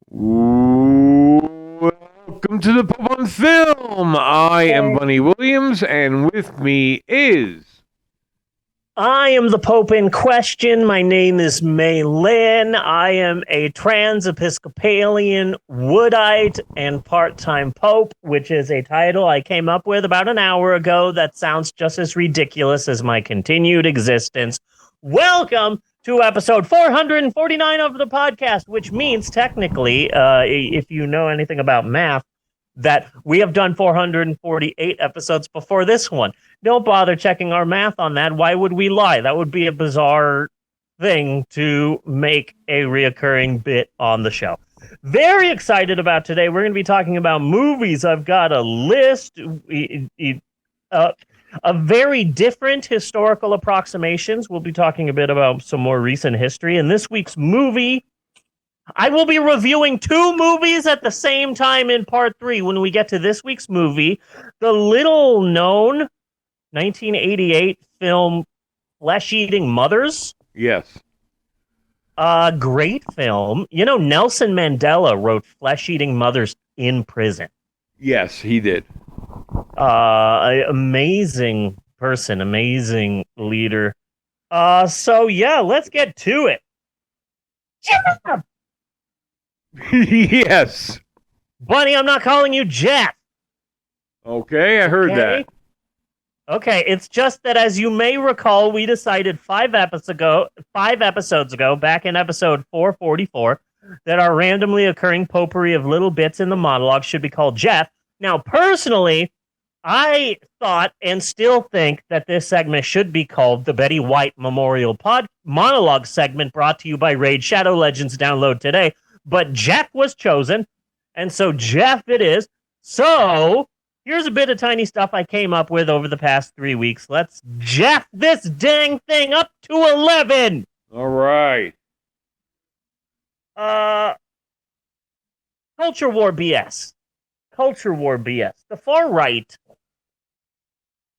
Welcome to the Pop on Film. I am Bunny Williams, and with me is. I am the Pope in question. My name is May Lin. I am a trans Episcopalian Woodite and part-time Pope, which is a title I came up with about an hour ago that sounds just as ridiculous as my continued existence. Welcome to episode 449 of the podcast, which means technically, if you know anything about math, that we have done 448 episodes before this one. Don't bother checking our math on that. Why would we lie? That would be a bizarre thing to make a reoccurring bit on the show. Very excited about today. We're going to be talking about movies. I've got a list of very different historical approximations. We'll be talking a bit about some more recent history. And this week's movie, I will be reviewing two movies at the same time in part 3. When we get to this week's movie, the little known 1988 film Flesh Eating Mothers. Yes. A great film. You know, Nelson Mandela wrote Flesh Eating Mothers in prison. Yes, he did. Amazing person, amazing leader. So yeah, let's get to it. Yeah! Yes. Bunny, I'm not calling you Jeff. Okay, I heard that. Okay, it's just that, as you may recall, we decided 5 episodes ago, back in episode 444, that our randomly occurring potpourri of little bits in the monologue should be called Jeff. Now, personally, I thought and still think that this segment should be called the Betty White Memorial Monologue segment, brought to you by Raid Shadow Legends. Download today. But Jeff was chosen, and so Jeff it is. So here's a bit of tiny stuff I came up with over the past 3 weeks. Let's Jeff this dang thing up to 11. All right. Culture war BS. Culture war BS. The far right,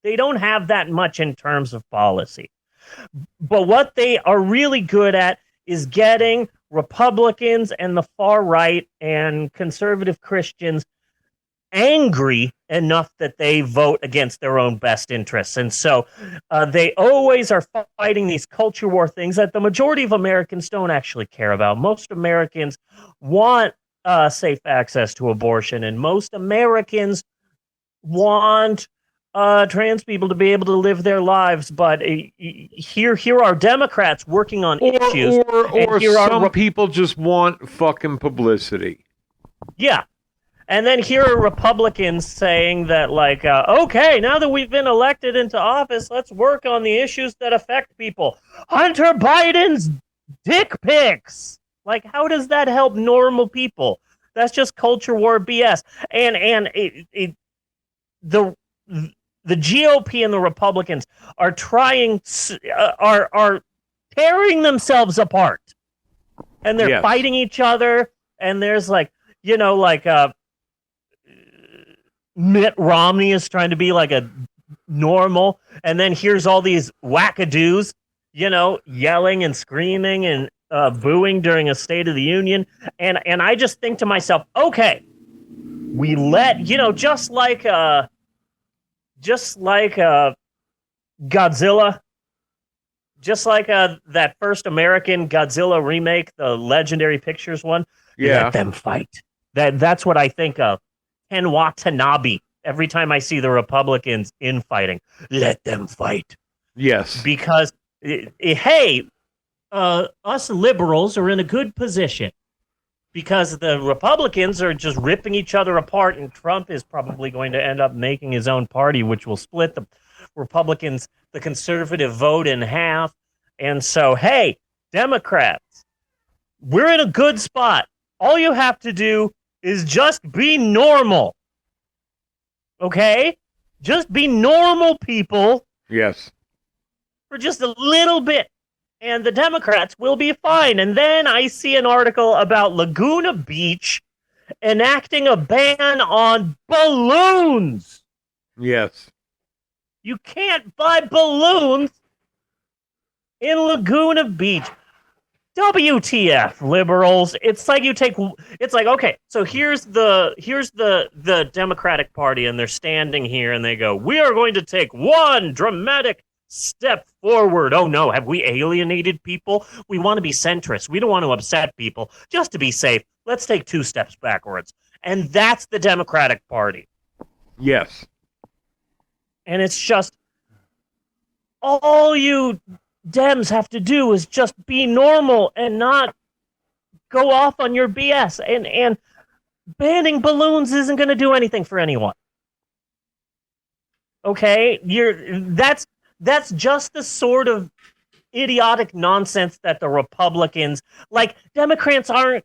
they don't have that much in terms of policy. But what they are really good at is getting Republicans and the far right and conservative Christians angry enough that they vote against their own best interests. And so they always are fighting these culture war things that the majority of Americans don't actually care about. Most Americans want safe access to abortion, and most Americans want trans people to be able to live their lives, but here are Democrats working on issues. Or some people just want fucking publicity. Yeah. And then here are Republicans saying that, like, okay, now that we've been elected into office, let's work on the issues that affect people. Hunter Biden's dick pics. Like, how does that help normal people? That's just culture war BS. And the GOP and the Republicans are are tearing themselves apart, and they're fighting each other. And there's Mitt Romney is trying to be like a normal, and then here's all these wackadoos, yelling and screaming and booing during a State of the Union, and I just think to myself, okay, we let just like Godzilla, just like that first American Godzilla remake, the Legendary Pictures one. Yeah. Let them fight. That's what I think of. Ken Watanabe. Every time I see the Republicans infighting, let them fight. Yes. Because, hey, us liberals are in a good position. Because the Republicans are just ripping each other apart, and Trump is probably going to end up making his own party, which will split the Republicans, the conservative vote, in half. And so, hey, Democrats, we're in a good spot. All you have to do is just be normal. Okay? Just be normal people. Yes. For just a little bit. And the Democrats will be fine. And then I see an article about Laguna Beach enacting a ban on balloons. Yes. You can't buy balloons in Laguna Beach. WTF, liberals? It's like okay, so here's the Democratic Party, and they're standing here and they go, "We are going to take one dramatic step forward." Oh no, have we alienated people? We want to be centrist. We don't want to upset people. Just to be safe, let's take 2 steps backwards. And that's the Democratic Party. Yes. And it's just all you Dems have to do is just be normal and not go off on your BS. And banning balloons isn't going to do anything for anyone. Okay, that's just the sort of idiotic nonsense that the Republicans like. Democrats aren't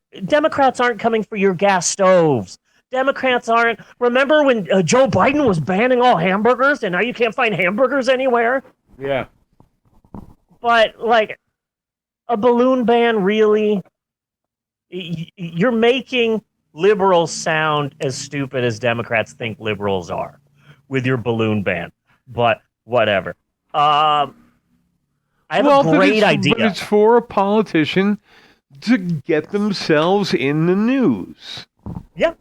coming for your gas stoves. Democrats aren't. Remember when Joe Biden was banning all hamburgers, and now you can't find hamburgers anywhere? Yeah. But, like, a balloon ban, really? You're making liberals sound as stupid as Democrats think liberals are with your balloon ban. But, whatever. I have a great idea. But it's for a politician to get themselves in the news. Yeah.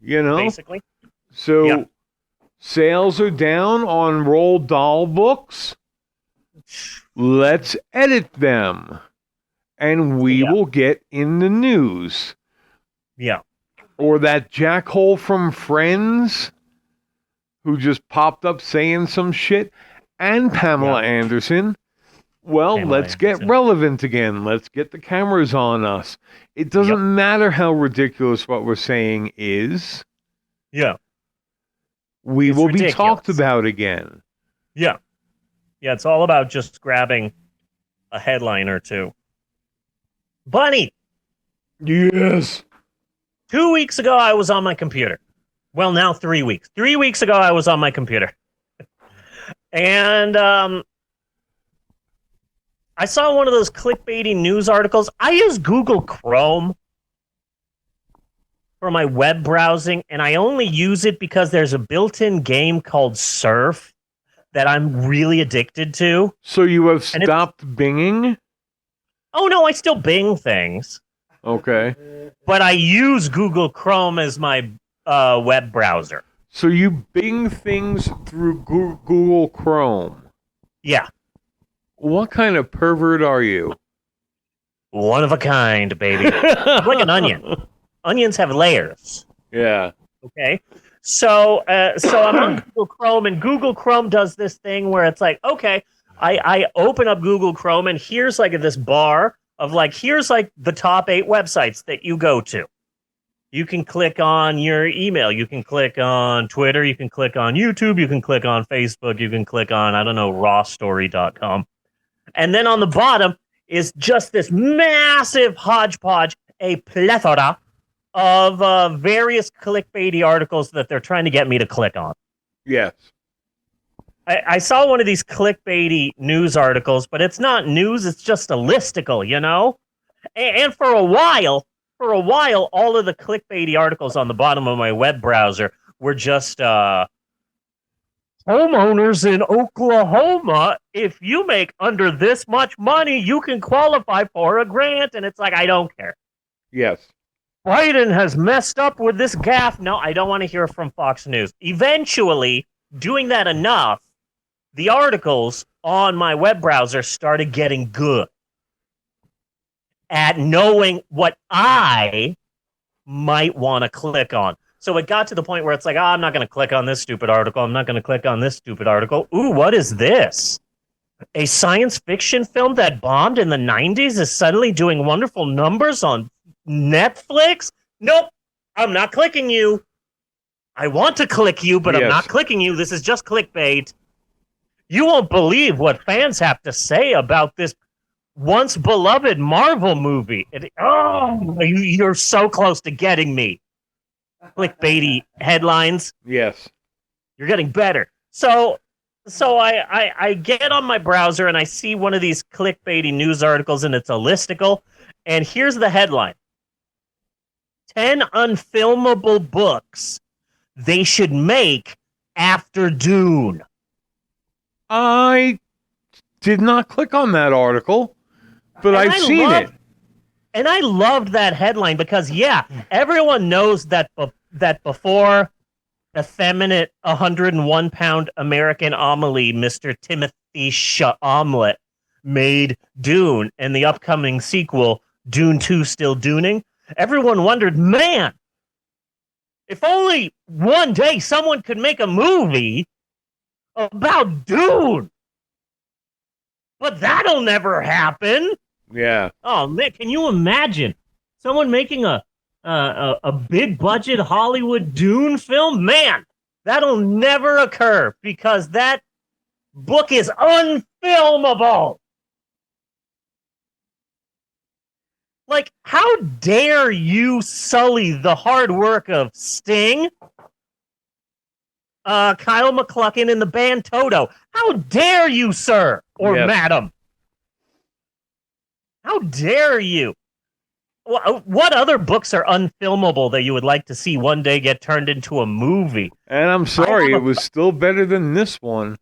You know? Basically. So, yeah. Sales are down on Roald Dahl books. Let's edit them, and we will get in the news. Yeah. Or that jackhole from Friends who just popped up saying some shit, and Pamela Anderson. Well, let's get relevant again. Let's get the cameras on us. It doesn't matter how ridiculous what we're saying is. Yeah. We will be talked about again. Yeah. Yeah, it's all about just grabbing a headline or two. Bunny! Yes! 2 weeks ago, I was on my computer. Well, now 3 weeks. 3 weeks ago, I was on my computer. And I saw one of those clickbaity news articles. I use Google Chrome for my web browsing, and I only use it because there's a built-in game called Surf that I'm really addicted to. So you have stopped binging? Oh, no, I still Bing things. Okay. But I use Google Chrome as my web browser. So you Bing things through Google Chrome? Yeah. What kind of pervert are you? One of a kind, baby. I'm like an onion. Onions have layers. Yeah. Okay. So I'm on Google Chrome, and Google Chrome does this thing where it's like, okay, I open up Google Chrome, and here's like this bar of like, here's like the top 8 websites that you go to. You can click on your email. You can click on Twitter. You can click on YouTube. You can click on Facebook. You can click on, I don't know, rawstory.com. And then on the bottom is just this massive hodgepodge, a plethora of various clickbaity articles that they're trying to get me to click on. Yes. I saw one of these clickbaity news articles, but it's not news. It's just a listicle, you know? And for a while, all of the clickbaity articles on the bottom of my web browser were just homeowners in Oklahoma. If you make under this much money, you can qualify for a grant. And it's like, I don't care. Yes. Biden has messed up with this gaffe. No, I don't want to hear from Fox News. Eventually, doing that enough, the articles on my web browser started getting good at knowing what I might want to click on. So it got to the point where it's like, oh, I'm not going to click on this stupid article. I'm not going to click on this stupid article. Ooh, what is this? A science fiction film that bombed in the 90s is suddenly doing wonderful numbers on Netflix? Nope, I'm not clicking you. I want to click you, but I'm not clicking you. This is just clickbait. You won't believe what fans have to say about this once beloved Marvel movie. You're so close to getting me. Clickbaity headlines. Yes. You're getting better. So I get on my browser and I see one of these clickbaity news articles, and it's a listicle. And here's the headline: 10 unfilmable books they should make after Dune. I did not click on that article, but I've seen it. And I loved that headline because, yeah, everyone knows that that before effeminate 101-pound American Amelie, Mr. Timothy Omelet, made Dune and the upcoming sequel, Dune 2 Still Dooning, everyone wondered, man, if only one day someone could make a movie about Dune. But that'll never happen. Yeah. Oh man, can you imagine someone making a big budget Hollywood Dune film? Man, that'll never occur because that book is unfilmable. Like, how dare you sully the hard work of Sting, Kyle MacLachlan, and the band Toto? How dare you, sir or madam? How dare you? What other books are unfilmable that you would like to see one day get turned into a movie? And I'm sorry, it was still better than this one.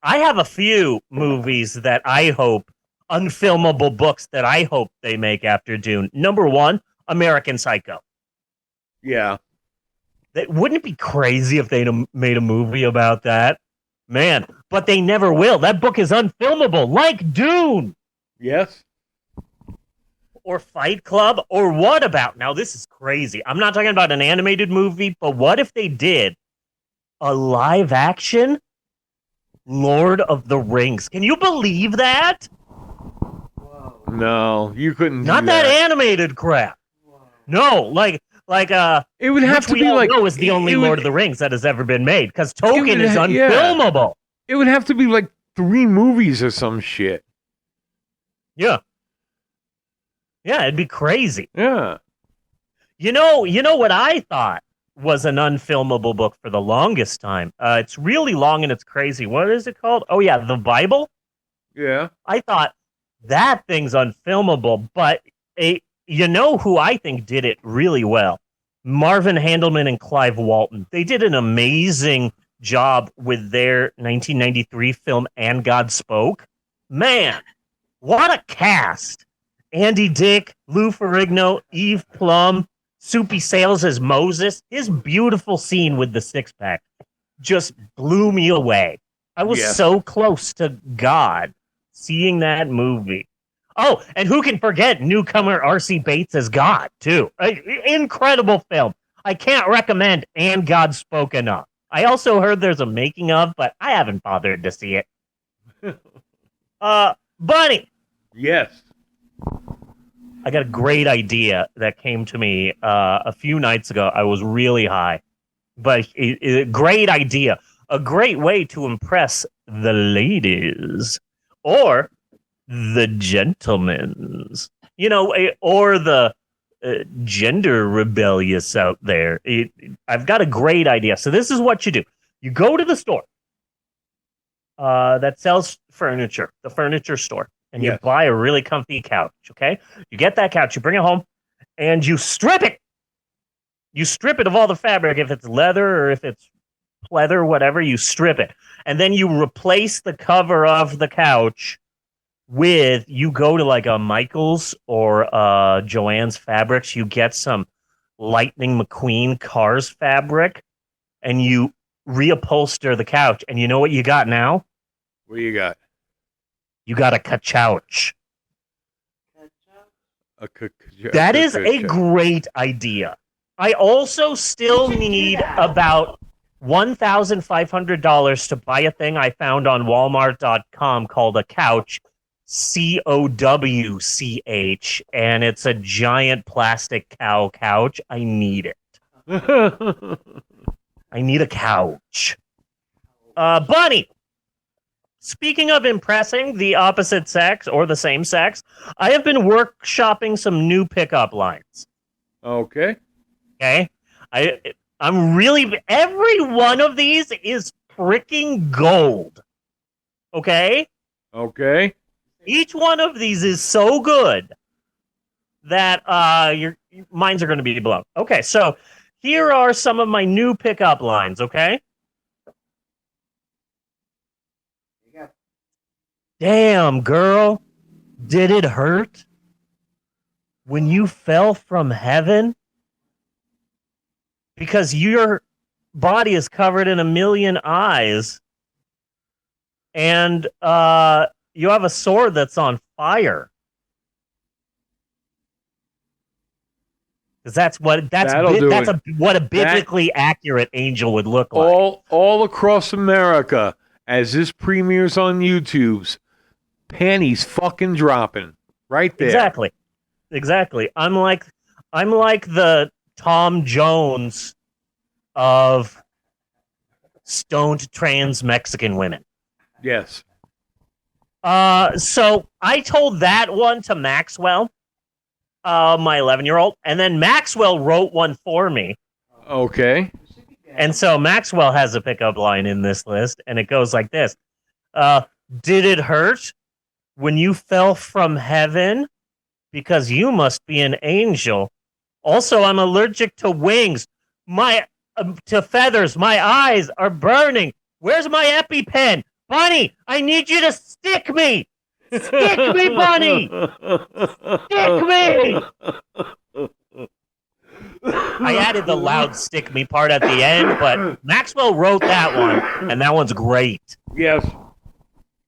I have a few movies that I hope, unfilmable books that I hope they make after Dune. Number one, American Psycho. Yeah. Wouldn't it be crazy if they made a movie about that? Man, but they never will. That book is unfilmable, like Dune. Yes. Or Fight Club, or what about, now this is crazy, I'm not talking about an animated movie, but what if they did a live action Lord of the Rings? Can you believe that? No, you couldn't do Not that animated crap. No, like it would have to be like, know is the only Lord of the Rings that has ever been made, because Tolkien is unfilmable. It would have to be like 3 movies or some shit. Yeah. Yeah, it'd be crazy. Yeah. You know what I thought was an unfilmable book for the longest time? It's really long and it's crazy. What is it called? Oh, yeah, the Bible? Yeah. I thought that thing's unfilmable, but you know who I think did it really well? Marvin Handelman and Clive Walton. They did an amazing job with their 1993 film And God Spoke. Man, what a cast. Andy Dick, Lou Ferrigno, Eve Plum, Soupy Sales as Moses. His beautiful scene with the six-pack just blew me away. I was so close to God seeing that movie. Oh, and who can forget newcomer R.C. Bates as God, too. Incredible film. I can't recommend And God Spoke enough. I also heard there's a making of, but I haven't bothered to see it. Bunny. Yes. I got a great idea that came to me a few nights ago. I was really high, but a great idea. A great way to impress the ladies or the gentlemen, or the gender rebellious out there. I've got a great idea. So this is what you do. You go to the store that sells furniture, the furniture store. And you buy a really comfy couch, okay? You get that couch, you bring it home, and you strip it. You strip it of all the fabric. If it's leather or if it's pleather, whatever, you strip it. And then you replace the cover of the couch with, you go to like a Michael's or Joann's Fabrics. You get some Lightning McQueen Cars fabric, and you reupholster the couch. And you know what you got now? What do you got? You got a couch. That is a great idea. I also still need about $1,500 to buy a thing I found on Walmart.com called a couch, COWCH, and it's a giant plastic cow couch. I need it. I need a couch. Bunny. Speaking of impressing the opposite sex or the same sex, I have been workshopping some new pickup lines. Okay. I'm really, every one of these is freaking gold. Okay? Okay. Each one of these is so good that your minds are going to be blown. Okay, so here are some of my new pickup lines, okay? Damn, girl. Did it hurt? when you fell from heaven, because your body is covered in a million eyes, and you have a sword that's on fire. Because what a biblically accurate angel would look like. All across America, as this premieres on YouTube's, panties fucking dropping right there. Exactly. I'm like the Tom Jones of stoned trans Mexican women. Yes. So I told that one to Maxwell, my 11-year-old, and then Maxwell wrote one for me. Okay. And so Maxwell has a pickup line in this list, and it goes like this. Did it hurt when you fell from heaven? Because you must be an angel. Also, I'm allergic to wings. To feathers. My eyes are burning. Where's my EpiPen? Bunny, I need you to stick me. Stick me, Bunny. Stick me. I added the loud stick me part at the end, but Maxwell wrote that one, and that one's great. Yes.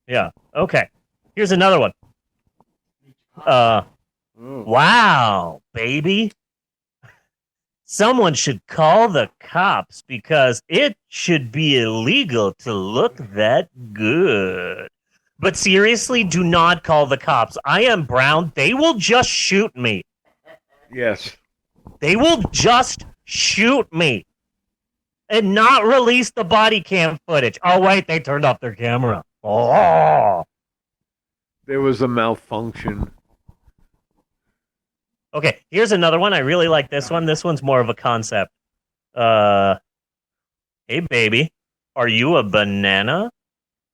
Yeah. Okay. Here's another one. Wow, baby. Someone should call the cops because it should be illegal to look that good. But seriously, do not call the cops. I am brown. They will just shoot me. Yes. They will just shoot me and not release the body cam footage. Oh, wait, they turned off their camera. Oh. There was a malfunction. Okay, here's another one. I really like this one. This one's more of a concept. Hey, baby, are you a banana?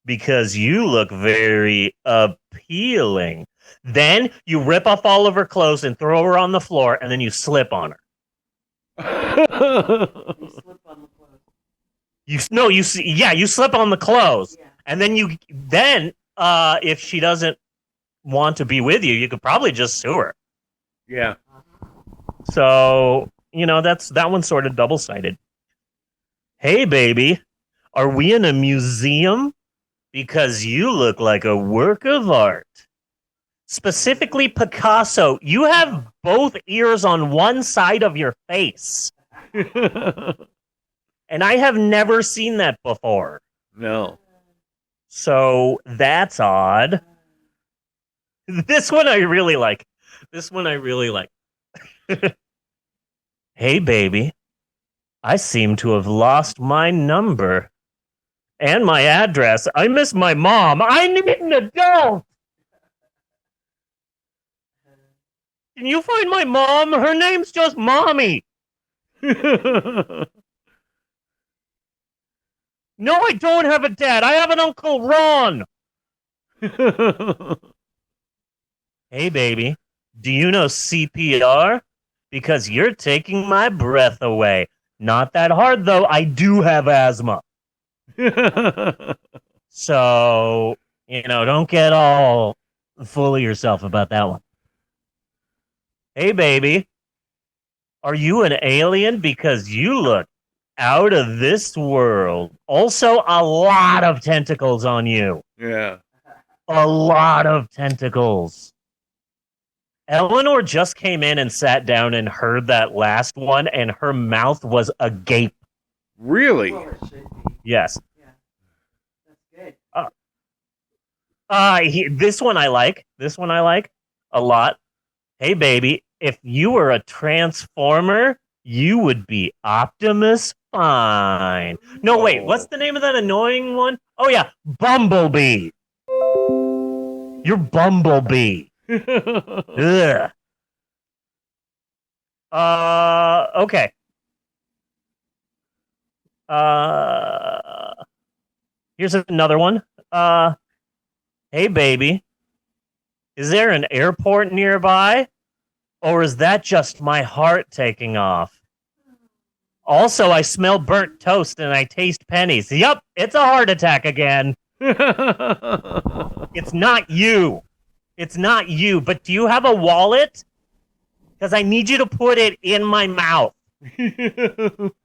Because you look very appealing. Then you rip off all of her clothes and throw her on the floor, and then you slip on her. You slip on the clothes. You slip on the clothes, Yeah. and then if she doesn't want to be with you, you could probably just sue her. Yeah. So, that one's sort of double-sided. Hey, baby, are we in a museum? Because you look like a work of art. Specifically, Picasso, you have both ears on one side of your face. And I have never seen that before. No. So, that's odd. This one I really like. Hey, baby. I seem to have lost my number and my address. I miss my mom. I need an adult. Can you find my mom? Her name's just Mommy. No, I don't have a dad. I have an Uncle Ron. Hey, baby. Do you know CPR? Because you're taking my breath away. Not that hard, though. I do have asthma. So, don't get all full of yourself about that one. Hey, baby. Are you an alien? Because you look out of this world. Also, a lot of tentacles on you. Yeah. A lot of tentacles. Eleanor just came in and sat down and heard that last one, and her mouth was agape. Really? Well, it should be. Yes. Yeah. That's good. This one I like. This one I like a lot. Hey, baby, if you were a transformer, you would be Optimus Prime. No, wait, what's the name of that annoying one? Oh, yeah, Bumblebee. You're Bumblebee. Ugh. Okay. Here's another one. Hey, baby. Is there an airport nearby? Or is that just my heart taking off? Also, I smell burnt toast and I taste pennies. Yup, it's a heart attack again. It's not you. It's not you. But do you have a wallet? because I need you to put it in my mouth.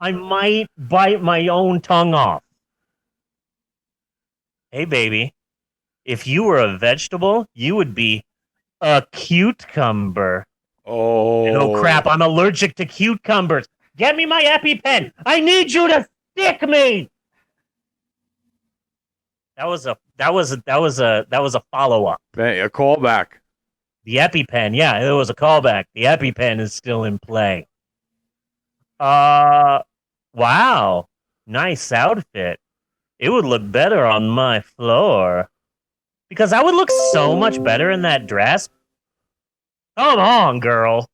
I might bite my own tongue off. Hey, baby, if you were a vegetable, you would be a cucumber. Oh, crap, I'm allergic to cucumbers. Get me my EpiPen. I need you to stick me. That was a follow-up. A callback. The EpiPen, yeah, it was a callback. The EpiPen is still in play. Wow. Nice outfit. It would look better on my floor. Because I would look so much better in that dress. Come on, girl.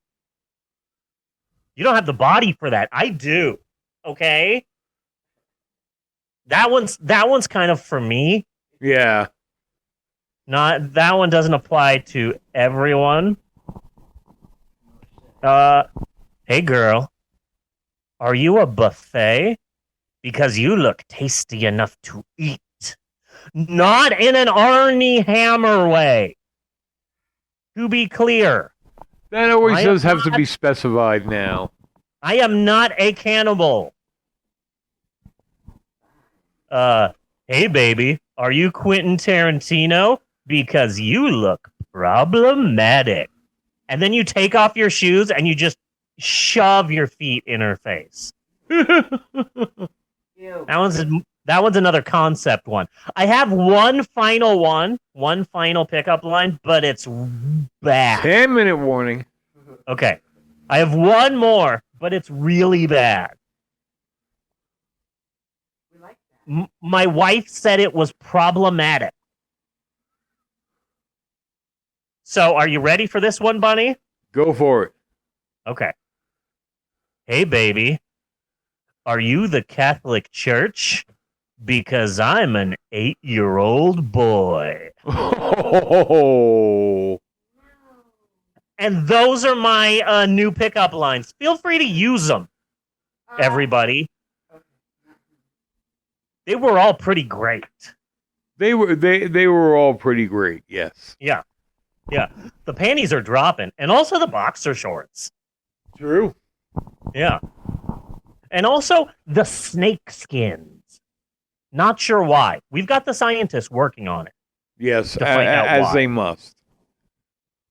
You don't have the body for that. I do. Okay? That one's kind of for me. Yeah. Not that one doesn't apply to everyone. Hey girl. Are you a buffet? Because you look tasty enough to eat. Not in an Arnie Hammer way. To be clear. That always does have to be specified now. I am not a cannibal. Hey baby, are you Quentin Tarantino? Because you look problematic. And then you take off your shoes and you just shove your feet in her face. Ew. That one's another concept one. I have one final pickup line, but it's bad. 10-minute warning. Okay. I have one more, but it's really bad. We like that. My wife said it was problematic. So, are you ready for this one, Bunny? Go for it. Okay. Hey, baby. Are you the Catholic Church? Because I'm an 8-year-old boy. Oh. And those are my new pickup lines. Feel free to use them, everybody. They were all pretty great. They were all pretty great, yes. Yeah. Yeah. The panties are dropping. And also the boxer shorts. True. Yeah. And also the snake skins. Not sure why. We've got the scientists working on it. Yes, To find out as why. they must.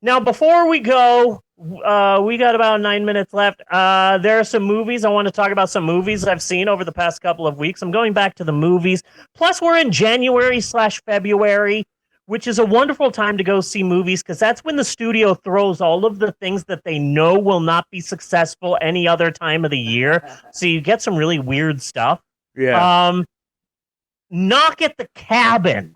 Now, before we go, we got about 9 minutes left. There are some movies. I want to talk about some movies I've seen over the past couple of weeks. I'm going back to the movies. Plus, we're in January/February, which is a wonderful time to go see movies because that's when the studio throws all of the things that they know will not be successful any other time of the year. So you get some really weird stuff. Yeah. Knock at the Cabin,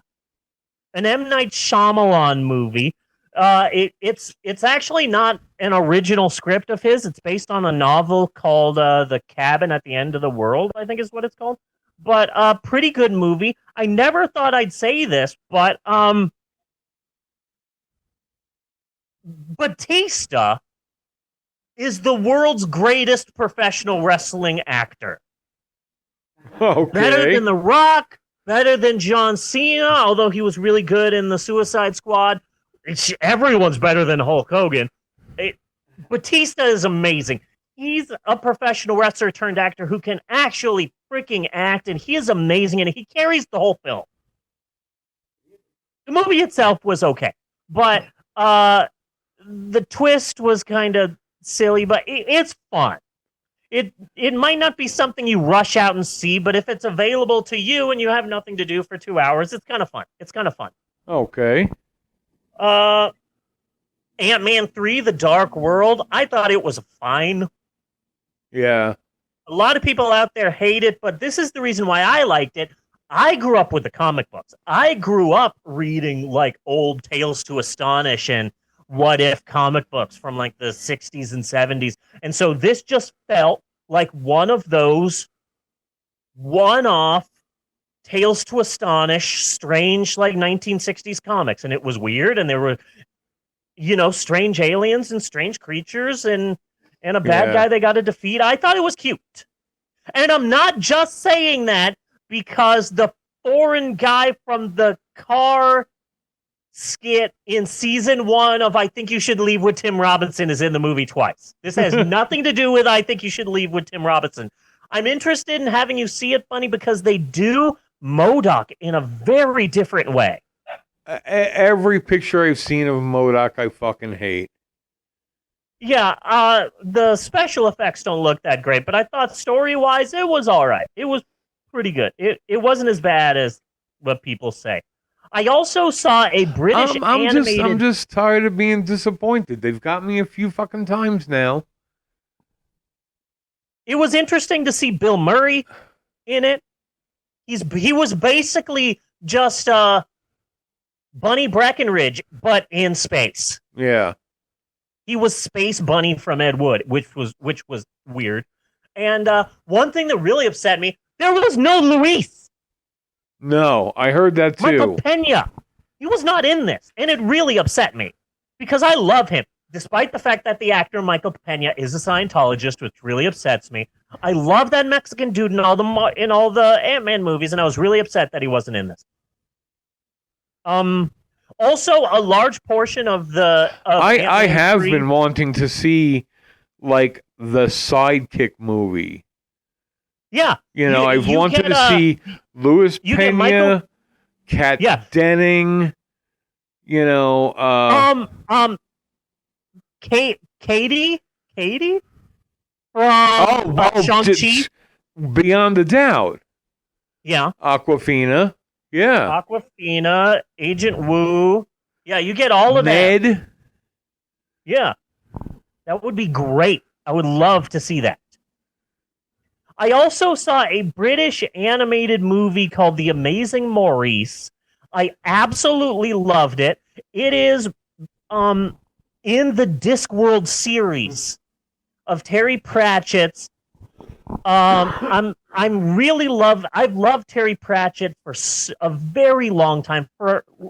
an M. Night Shyamalan movie. It's actually not an original script of his. It's based on a novel called The Cabin at the End of the World, I think is what it's called. But a pretty good movie. I never thought I'd say this, but Batista is the world's greatest professional wrestling actor. Okay. Better than The Rock, better than John Cena, although he was really good in the Suicide Squad. Everyone's better than Hulk Hogan. Batista is amazing. He's a professional wrestler turned actor who can actually freaking act, and he is amazing, and he carries the whole film. The movie itself was okay, but the twist was kind of silly, but it's fun. It might not be something you rush out and see, but if it's available to you and you have nothing to do for 2 hours, it's kind of fun. It's kind of fun. Okay. Ant-Man 3, The Dark World, I thought it was fine. Yeah. A lot of people out there hate it, but this is the reason why I liked it. I grew up with the comic books. I grew up reading like old Tales to Astonish and What If comic books from like the 60s and 70s. And so this just felt like one of those one-off Tales to Astonish, strange like 1960s comics. And it was weird, and there were, strange aliens and strange creatures and a bad guy they got to defeat. I thought it was cute. And I'm not just saying that because the foreign guy from the car skit in season 1 of I Think You Should Leave with Tim Robinson is in the movie twice. This has nothing to do with I Think You Should Leave with Tim Robinson. I'm interested in having you see it, Bunny, because they do MODOK in a very different way. Every picture I've seen of MODOK, I fucking hate. Yeah, the special effects don't look that great, but I thought story-wise, it was all right. It was pretty good. It wasn't as bad as what people say. I also saw a British animated... I'm just tired of being disappointed. They've got me a few fucking times now. It was interesting to see Bill Murray in it. He was basically just Bunny Breckenridge, but in space. Yeah. He was Space Bunny from Ed Wood, which was weird. And one thing that really upset me, there was no Luis. No, I heard that too. Michael Pena. He was not in this, and it really upset me because I love him. Despite the fact that the actor Michael Pena is a Scientologist, which really upsets me. I love that Mexican dude in all the Ant-Man movies, and I was really upset that he wasn't in this. Also, a large portion of the I have been wanting to see like the Sidekick movie. Yeah, I've wanted to see Louis Pena, Kat Denning. Katie from Shang-Chi. Beyond a Doubt. Yeah. Aquafina. Yeah. Aquafina, Agent Wu. Yeah, you get all of that. Ned. Yeah. That would be great. I would love to see that. I also saw a British animated movie called The Amazing Maurice. I absolutely loved it. It is in the Discworld series of Terry Pratchett's. I've loved Terry Pratchett for a very long time.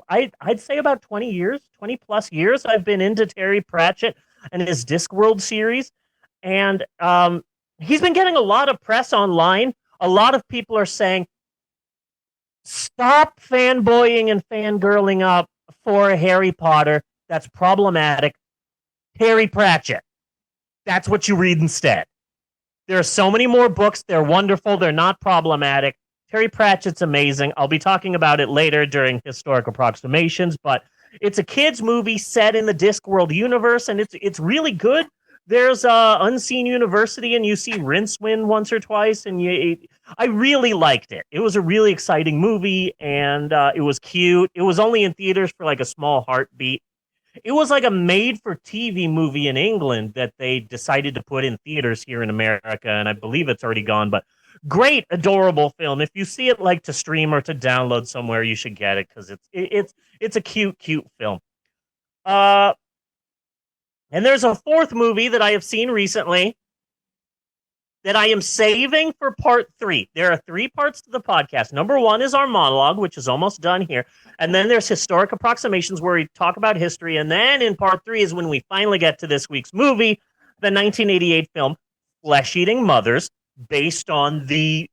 I'd say about 20 plus years. I've been into Terry Pratchett and his Discworld series, and he's been getting a lot of press online. A lot of people are saying, stop fanboying and fangirling up for Harry Potter. That's problematic. Terry Pratchett. That's what you read instead. There are so many more books. They're wonderful. They're not problematic. Terry Pratchett's amazing. I'll be talking about it later during Historic Approximations, but it's a kid's movie set in the Discworld universe, and it's really good. There's Unseen University, and you see Rincewind once or twice, and I really liked it. It was a really exciting movie, and it was cute. It was only in theaters for like a small heartbeat. It was like a made-for-TV movie in England that they decided to put in theaters here in America, and I believe it's already gone, but great, adorable film. If you see it like to stream or to download somewhere, you should get it, because it's a cute film. And there's a fourth movie that I have seen recently that I am saving for part 3. There are 3 parts to the podcast. Number 1 is our monologue, which is almost done here. And then there's Historic Approximations, where we talk about history. And then in part 3 is when we finally get to this week's movie, the 1988 film Flesh Eating Mothers, based on the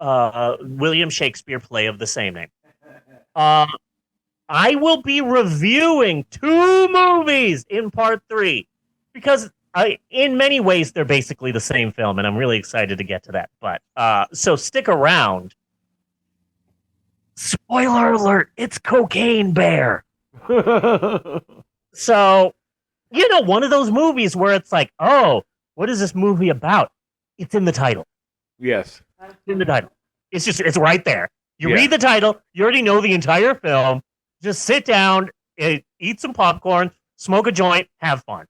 William Shakespeare play of the same name. I will be reviewing 2 movies in part 3 because in many ways they're basically the same film, and I'm really excited to get to that. But so stick around. Spoiler alert, it's Cocaine Bear. So, one of those movies where it's like, oh, what is this movie about? It's in the title. Yes. It's in the title. It's right there. You read the title, you already know the entire film. Just sit down, eat some popcorn, smoke a joint, have fun.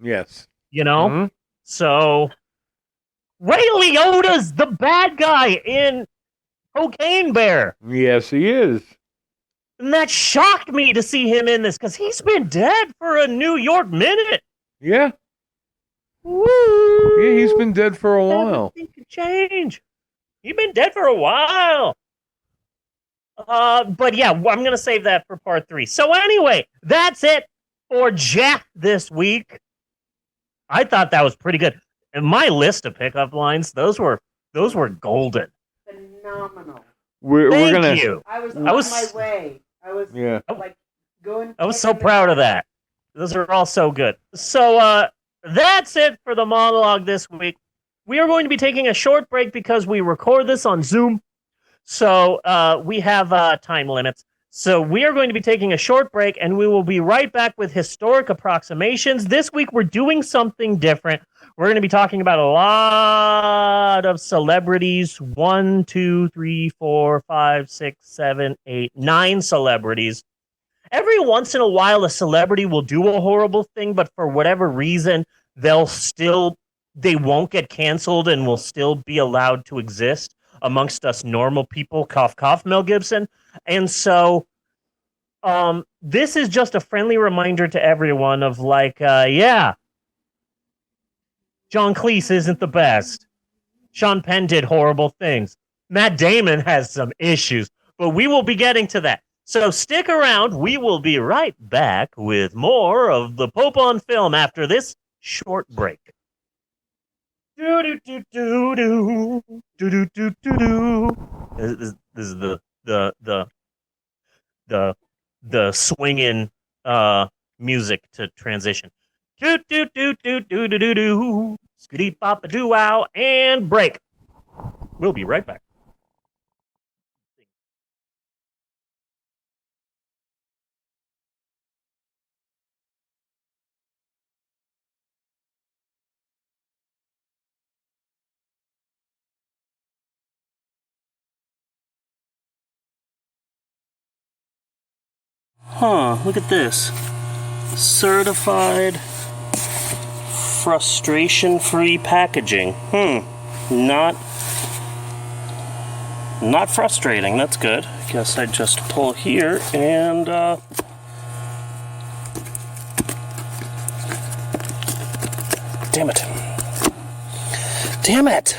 Yes. Mm-hmm. So Ray Liotta's the bad guy in Cocaine Bear. Yes, he is. And that shocked me to see him in this, because he's been dead for a New York minute. Yeah. Woo! Yeah, he's been dead for a while. Everything could change. He's been dead for a while. But yeah, I'm going to save that for part 3. So anyway, that's it for Jeff this week. I thought that was pretty good. And my list of pickup lines, those were golden. Phenomenal. Thank gonna you. I was on my way. I was Yeah. like going. I was so proud of that. Those are all so good. So that's it for the monologue this week. We are going to be taking a short break because we record this on Zoom. So we have time limits. So we are going to be taking a short break and we will be right back with historic approximations. This week we're doing something different. We're going to be talking about a lot of celebrities. 1, 2, 3, 4, 5, 6, 7, 8, 9 celebrities. Every once in a while, a celebrity will do a horrible thing, but for whatever reason, they won't get canceled and will still be allowed to exist amongst us normal people. Cough, cough, Mel Gibson. And so, this is just a friendly reminder to everyone of yeah, John Cleese isn't the best. Sean Penn did horrible things. Matt Damon has some issues, but we will be getting to that. So stick around. We will be right back with more of the Pope on Film after this short break. Do do do do do do do do do. This is the swinging music to transition. Do do do do do do do do. Skitty papa doo wow and break. We'll be right back. Look at this. Certified frustration-free packaging. Not frustrating. That's good. Guess I just pull here and damn it. Damn it.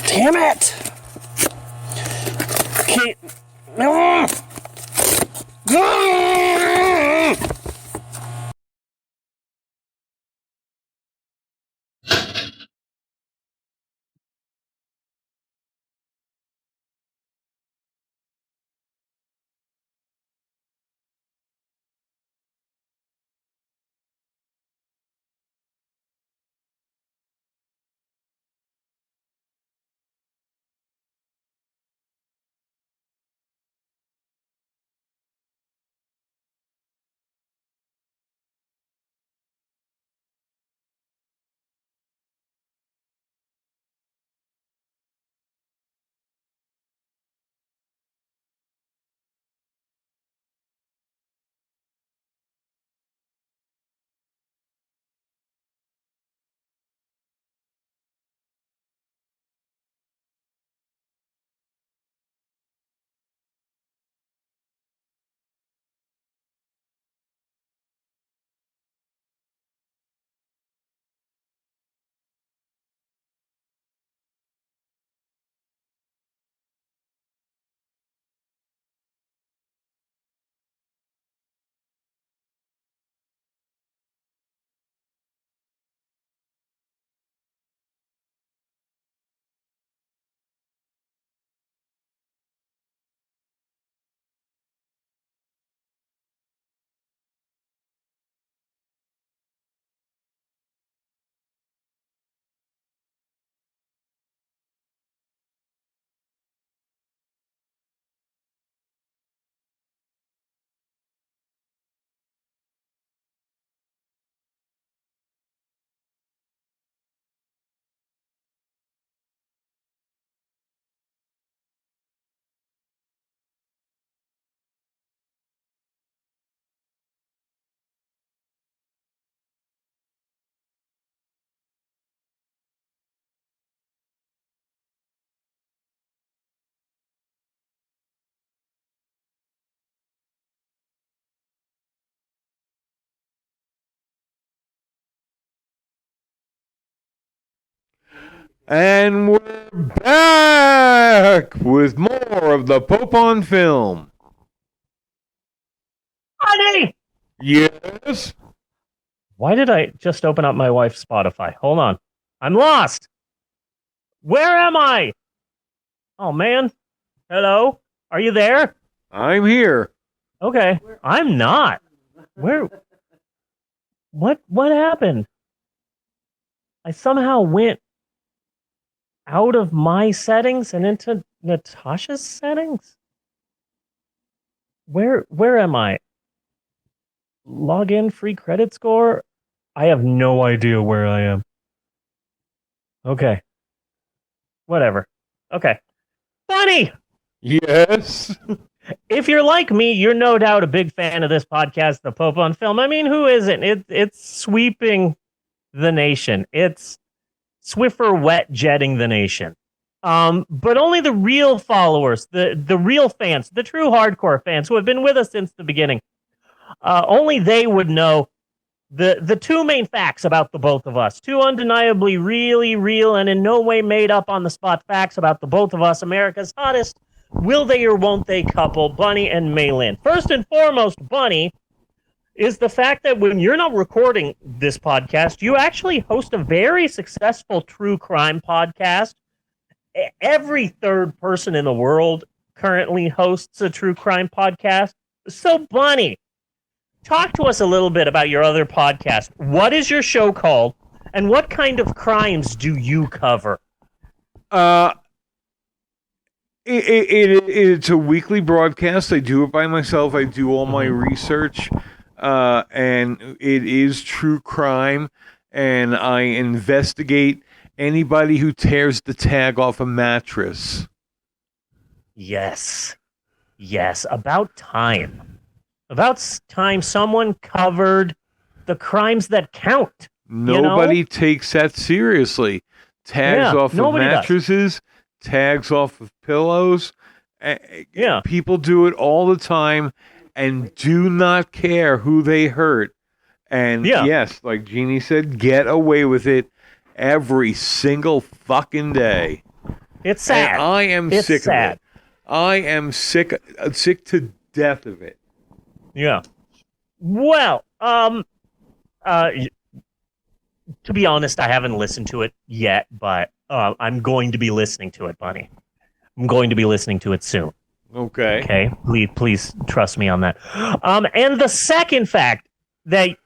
Damn it. Okay. And we're back with more of the Pope on Film. Honey! Yes? Why did I just open up my wife's Spotify? Hold on. I'm lost. Where am I? Oh, man. Hello? Are you there? I'm here. Okay. I'm not. Where? What happened? I somehow went out of my settings and into Natasha's settings? Where am I? Log in, free credit score? I have no idea where I am. Okay. Whatever. Okay. Funny! Yes. If you're like me, you're no doubt a big fan of this podcast, The Pope on Film. I mean, who isn't? It's sweeping the nation. It's Swiffer wet jetting the nation. But only the real followers, the real fans, the true hardcore fans who have been with us since the beginning, only they would know the two main facts about the both of us. Two undeniably really real and in no way made up on the spot facts about the both of us, America's hottest will they or won't they couple, Bunny and Maylin. First and foremost, Bunny, is the fact that when you're not recording this podcast, you actually host a very successful true crime podcast. Every third person in the world currently hosts a true crime podcast. So, Bunny, talk to us a little bit about your other podcast. What is your show called, and what kind of crimes do you cover? It's a weekly broadcast. I do it by myself. I do all my research, and it is true crime, and I investigate anybody who tears the tag off a mattress. Yes. About time. About time someone covered the crimes that count. Nobody takes that seriously. Tags off of mattresses, tags off of pillows. Yeah. People do it all the time and do not care who they hurt. And yes, like Jeannie said, get away with it every single fucking day. It's sad. And I am sick of it. I am sick to death of it. Yeah. Well, to be honest, I haven't listened to it yet, but I'm going to be listening to it, Bunny. I'm going to be listening to it soon. Okay. Okay. Please trust me on that. And the second fact that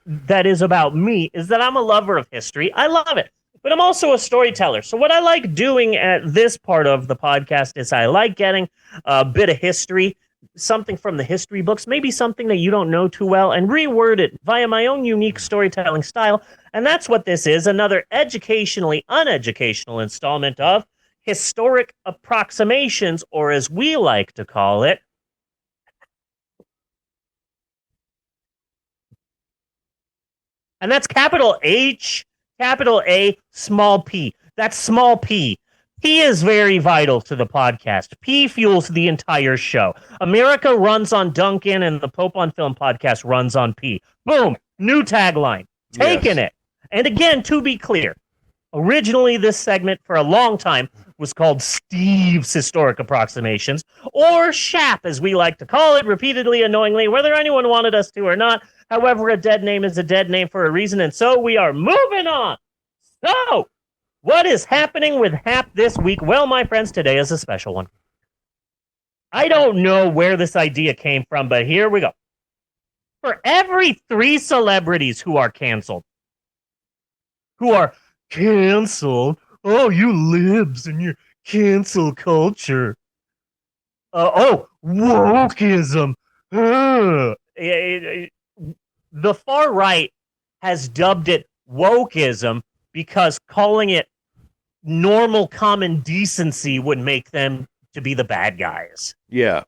is about me is that I'm a lover of history. I love it. But I'm also a storyteller. So what I like doing at this part of the podcast is I like getting a bit of history, something from the history books, maybe something that you don't know too well, and reword it via my own unique storytelling style. And that's what this is, another educationally uneducational installment of Historic Approximations, or as we like to call it, and that's capital H, capital A, small p. That's small p. P is very vital to the podcast. P fuels the entire show. America runs on Duncan, and the Pope on Film podcast runs on P. Boom. New tagline. Taking it. And again, to be clear, originally this segment for a long time was called Steve's Historic Approximations, or SHAP, as we like to call it, repeatedly, annoyingly, whether anyone wanted us to or not. However, a dead name is a dead name for a reason, and so we are moving on. So, what is happening with HAP this week? Well, my friends, today is a special one. I don't know where this idea came from, but here we go. For every 3 celebrities who are canceled, oh, you libs and your cancel culture. Wokeism. The far right has dubbed it wokeism because calling it normal common decency would make them to be the bad guys. Yeah.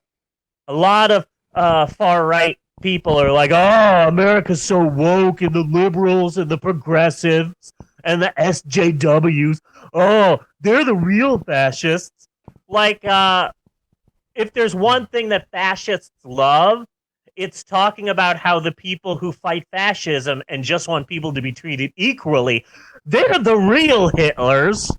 A lot of far right people are like, oh, America's so woke, and the liberals and the progressives and the SJWs, oh, they're the real fascists. Like, if there's one thing that fascists love, it's talking about how the people who fight fascism and just want people to be treated equally, they're the real Hitlers.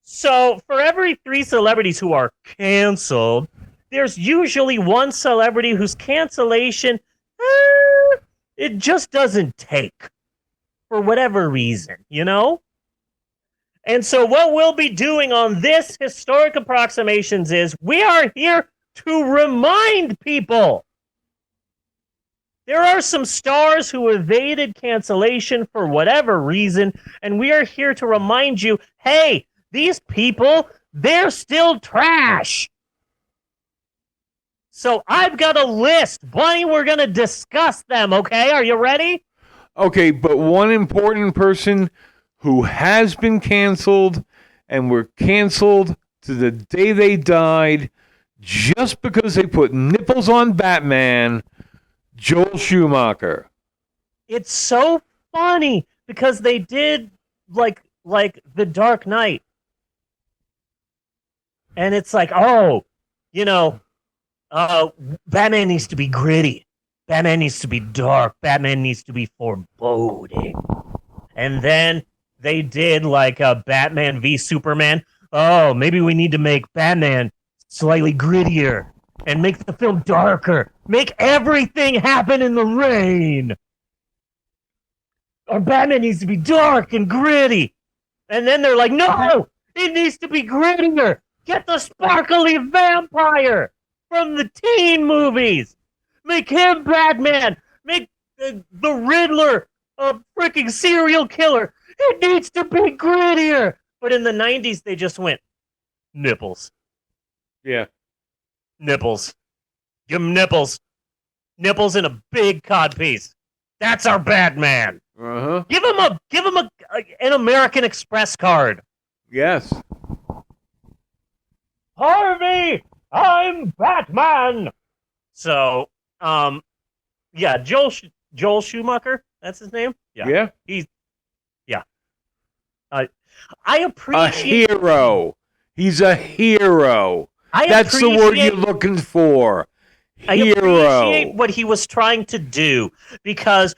So for every 3 celebrities who are canceled, there's usually 1 celebrity whose cancellation, it just doesn't take for whatever reason, you know? And so what we'll be doing on this Historic Approximations is we are here to remind people. There are some stars who evaded cancellation for whatever reason, and we are here to remind you, hey, these people, they're still trash. So I've got a list. Bonnie, we're going to discuss them, okay? Are you ready? Okay, but one important person who has been canceled and were canceled to the day they died just because they put nipples on Batman, Joel Schumacher. It's so funny because they did like The Dark Knight. And it's like, oh, you know, Batman needs to be gritty. Batman needs to be dark. Batman needs to be foreboding. And then they did like a Batman v Superman. Oh, maybe we need to make Batman slightly grittier and make the film darker. Make everything happen in the rain. Or Batman needs to be dark and gritty. And then they're like, no, it needs to be grittier. Get the sparkly vampire from the teen movies. Make him Batman. Make the Riddler a freaking serial killer. It needs to be grittier. But in the 90s, they just went, nipples. Yeah. Nipples. Give him nipples. Nipples in a big codpiece. That's our Batman. Uh-huh. Give him an American Express card. Yes. Harvey, I'm Batman. So, yeah, Joel Schumacher. That's his name. Yeah. I appreciate a hero. He's a hero. That's the word you're looking for. Hero. I appreciate what he was trying to do because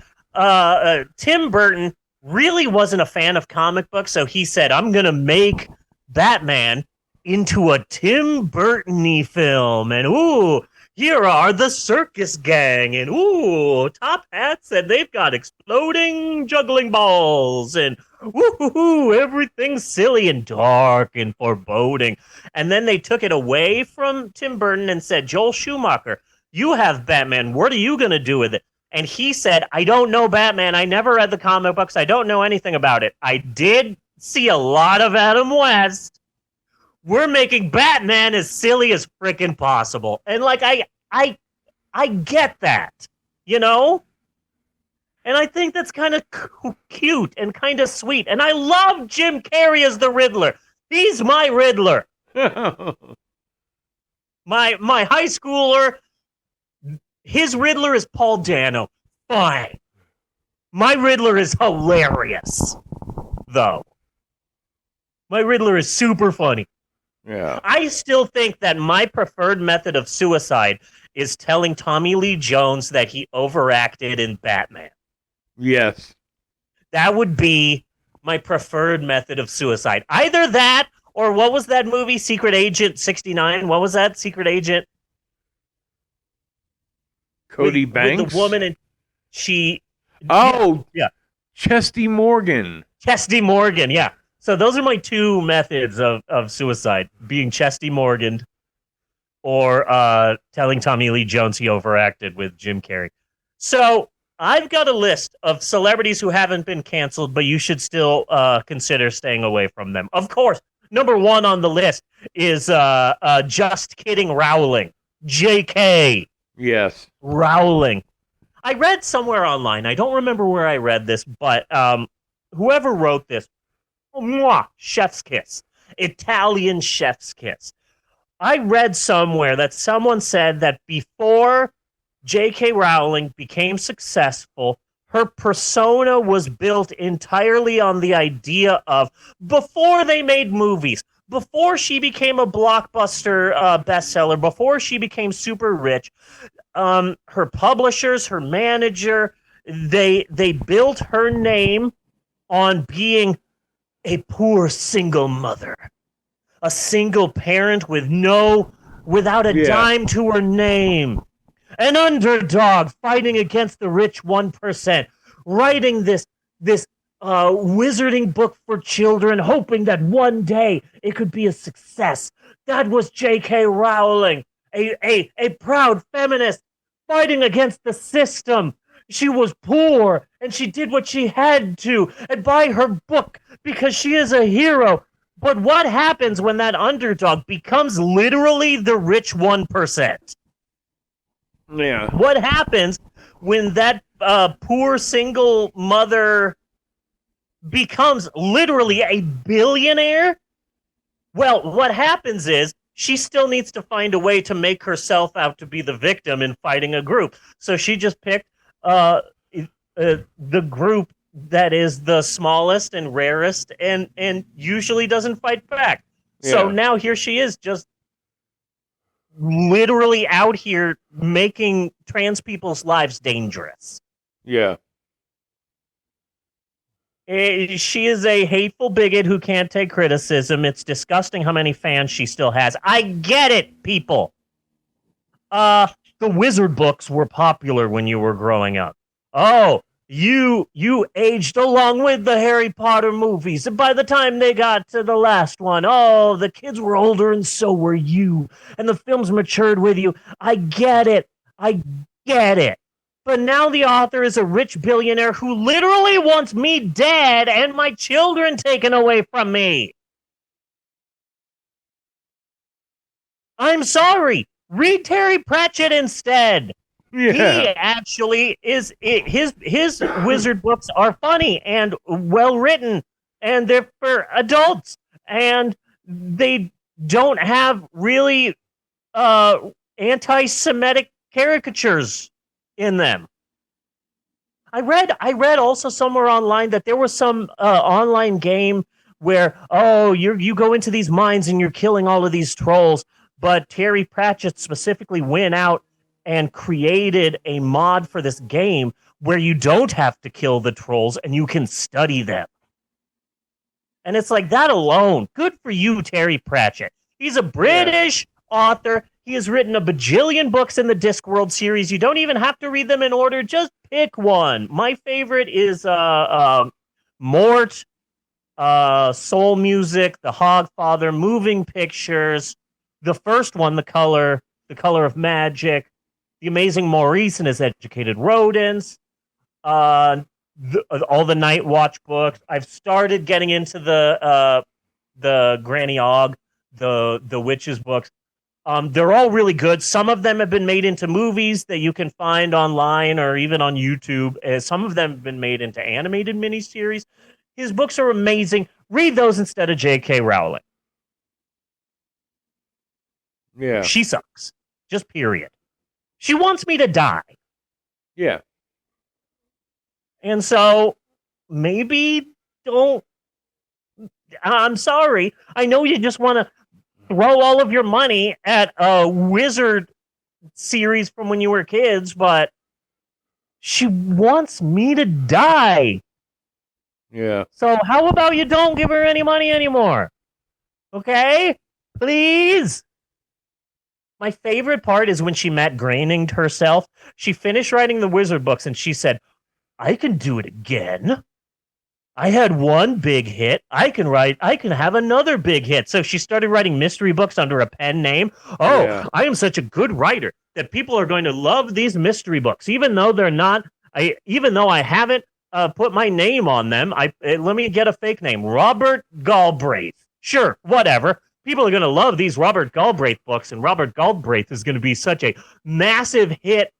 Tim Burton really wasn't a fan of comic books, so he said, I'm going to make Batman into a Tim Burton-y film, and ooh, here are the circus gang, and ooh, top hats, and they've got exploding juggling balls, and woo-hoo-hoo, everything's silly and dark and foreboding. And then they took it away from Tim Burton and said, Joel Schumacher, you have Batman. What are you going to do with it? And he said, I don't know Batman. I never read the comic books. I don't know anything about it. I did see a lot of Adam West. We're making Batman as silly as freaking possible. And like, I get that, you know? And I think that's kind of cute and kind of sweet. And I love Jim Carrey as the Riddler. He's my Riddler. My high schooler, his Riddler is Paul Dano. Fine. My Riddler is hilarious, though. My Riddler is super funny. Yeah. I still think that my preferred method of suicide is telling Tommy Lee Jones that he overacted in Batman. Yes. That would be my preferred method of suicide. Either that, or what was that movie, Secret Agent 69? What was that, Secret Agent? Cody Banks? With the woman, and she... Oh! Yeah. Chesty Morgan. Chesty Morgan, yeah. So those are my two methods of suicide, being Chesty Morgan or telling Tommy Lee Jones he overacted with Jim Carrey. So I've got a list of celebrities who haven't been canceled, but you should still consider staying away from them. Of course, number one on the list is Just Kidding Rowling. JK. Yes. Rowling. I read somewhere online, I don't remember where I read this, but whoever wrote this, mwah, chef's kiss. Italian chef's kiss. I read somewhere that someone said that before J.K. Rowling became successful, her persona was built entirely on the idea of, before they made movies, before she became a blockbuster bestseller, before she became super rich, her publishers, her manager, they built her name on being a poor single mother, a single parent without a dime to her name, an underdog fighting against the rich 1%, writing this wizarding book for children, hoping that one day it could be a success. That was J.K. Rowling. a proud feminist fighting against the system. She was poor and she did what she had to and buy her book because she is a hero. But what happens when that underdog becomes literally the rich 1%? Yeah. What happens when that poor single mother becomes literally a billionaire? Well, what happens is she still needs to find a way to make herself out to be the victim in fighting a group. So she just picked the group that is the smallest and rarest and usually doesn't fight back. So now here she is, just literally out here making trans people's lives dangerous. Yeah. She is a hateful bigot who can't take criticism. It's disgusting how many fans she still has. I get it, people. The Wizard books were popular when you were growing up. Oh, you aged along with the Harry Potter movies. And by the time they got to the last one, oh, the kids were older and so were you. And the films matured with you. I get it. I get it. But now the author is a rich billionaire who literally wants me dead and my children taken away from me. I'm sorry. Read Terry Pratchett instead. Yeah. He actually is his wizard books are funny and well written, and they're for adults, and they don't have really anti-Semitic caricatures in them. I read also somewhere online that there was some online game where you go into these mines and you're killing all of these trolls, but Terry Pratchett specifically went out and created a mod for this game where you don't have to kill the trolls and you can study them. And it's like, that alone, good for you, Terry Pratchett. He's a British author. He has written a bajillion books in the Discworld series. You don't even have to read them in order. Just pick one. My favorite is Mort, Soul Music, The Hogfather, Moving Pictures. The first one, The Color of Magic, The Amazing Maurice and His Educated Rodents, all the Night Watch books. I've started getting into the Granny Og, the Witches books. They're all really good. Some of them have been made into movies that you can find online or even on YouTube. Some of them have been made into animated miniseries. His books are amazing. Read those instead of J.K. Rowling. Yeah. She sucks. Just period. She wants me to die. Yeah. And so maybe don't. I'm sorry. I know you just want to throw all of your money at a wizard series from when you were kids, but she wants me to die. Yeah. So how about you don't give her any money anymore? Okay? Please? My favorite part is when she Matt Groeninged herself. She finished writing the wizard books and she said, I can do it again. I had one big hit. I can have another big hit. So she started writing mystery books under a pen name. I am such a good writer that people are going to love these mystery books, even though they're not. Even though I haven't put my name on them. Let me get a fake name, Robert Galbraith. Sure, whatever. People are going to love these Robert Galbraith books, and Robert Galbraith is going to be such a massive hit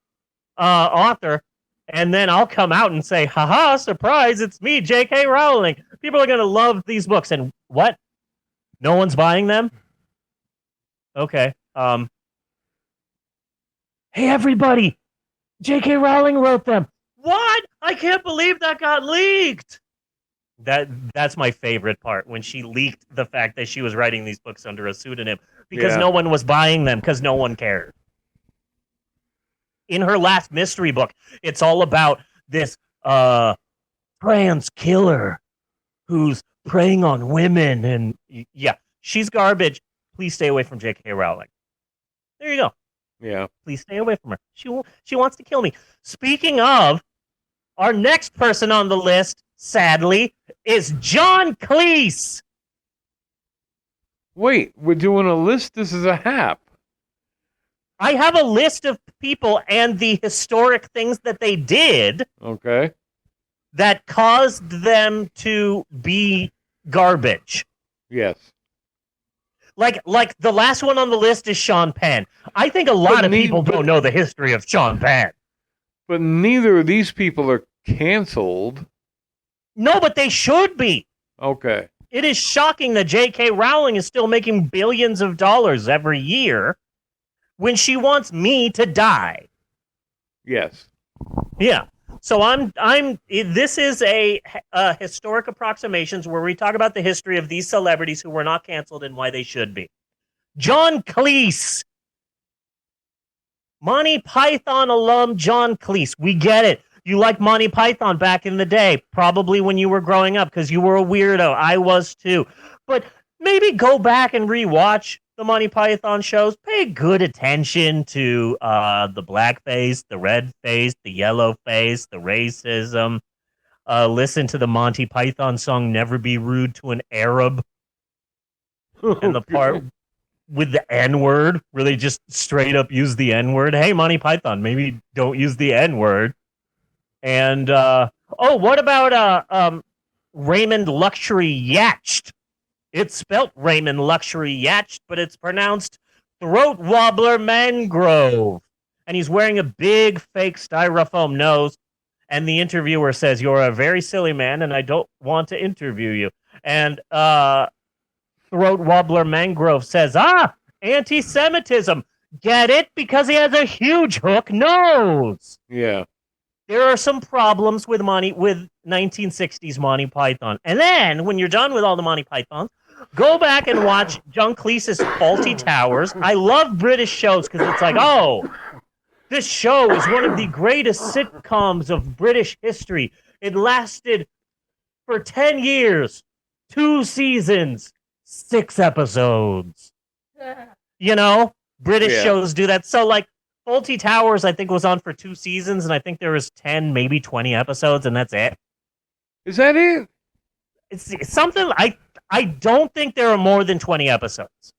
author. And then I'll come out and say, haha, surprise, it's me, J.K. Rowling. People are going to love these books. And what? No one's buying them? Okay. Hey, everybody. J.K. Rowling wrote them. What? I can't believe that got leaked. That's my favorite part, when she leaked the fact that she was writing these books under a pseudonym because no one was buying them because no one cared. In her last mystery book, it's all about this trans killer who's preying on women. And yeah, she's garbage. Please stay away from J.K. Rowling. There you go. Yeah. Please stay away from her. She wants to kill me. Speaking of, our next person on the list, sadly, is John Cleese. Wait, we're doing a list? This is a hap. I have a list of people and the historic things that they did Okay. that caused them to be garbage. Yes. Like the last one on the list is Sean Penn. I think a lot of people don't know the history of Sean Penn. But neither of these people are canceled. No, but they should be. Okay. It is shocking that J.K. Rowling is still making billions of dollars every year when she wants me to die. Yes. Yeah. So this is a historic approximations where we talk about the history of these celebrities who were not canceled and why they should be. John Cleese. Monty Python alum John Cleese. We get it. You liked Monty Python back in the day, probably when you were growing up because you were a weirdo. I was too. But maybe go back and rewatch the Monty Python shows. Pay good attention to the blackface, the red face, the yellow face, the racism. Listen to the Monty Python song "Never Be Rude to an Arab," and the part with the N-word, where they just straight up use the N-word. Hey, Monty Python, maybe don't use the N-word. And what about Raymond Luxury Yacht? It's spelt Raymond Luxury Yacht, but it's pronounced Throat Wobbler Mangrove. And he's wearing a big fake styrofoam nose. And the interviewer says, "You're a very silly man, and I don't want to interview you." And Throat Wobbler Mangrove says, anti-Semitism. Get it? Because he has a huge hook nose. Yeah. There are some problems with 1960s Monty Python. And then, when you're done with all the Monty Pythons, go back and watch John Cleese's Faulty Towers. I love British shows because it's like, this show is one of the greatest sitcoms of British history. It lasted for 10 years, 2 seasons, 6 episodes. You know, British shows do that. So, like, Faulty Towers, I think, was on for 2 seasons, and I think there was 10, maybe 20 episodes, and that's it. Is that it? It's something, I don't think there are more than 20 episodes.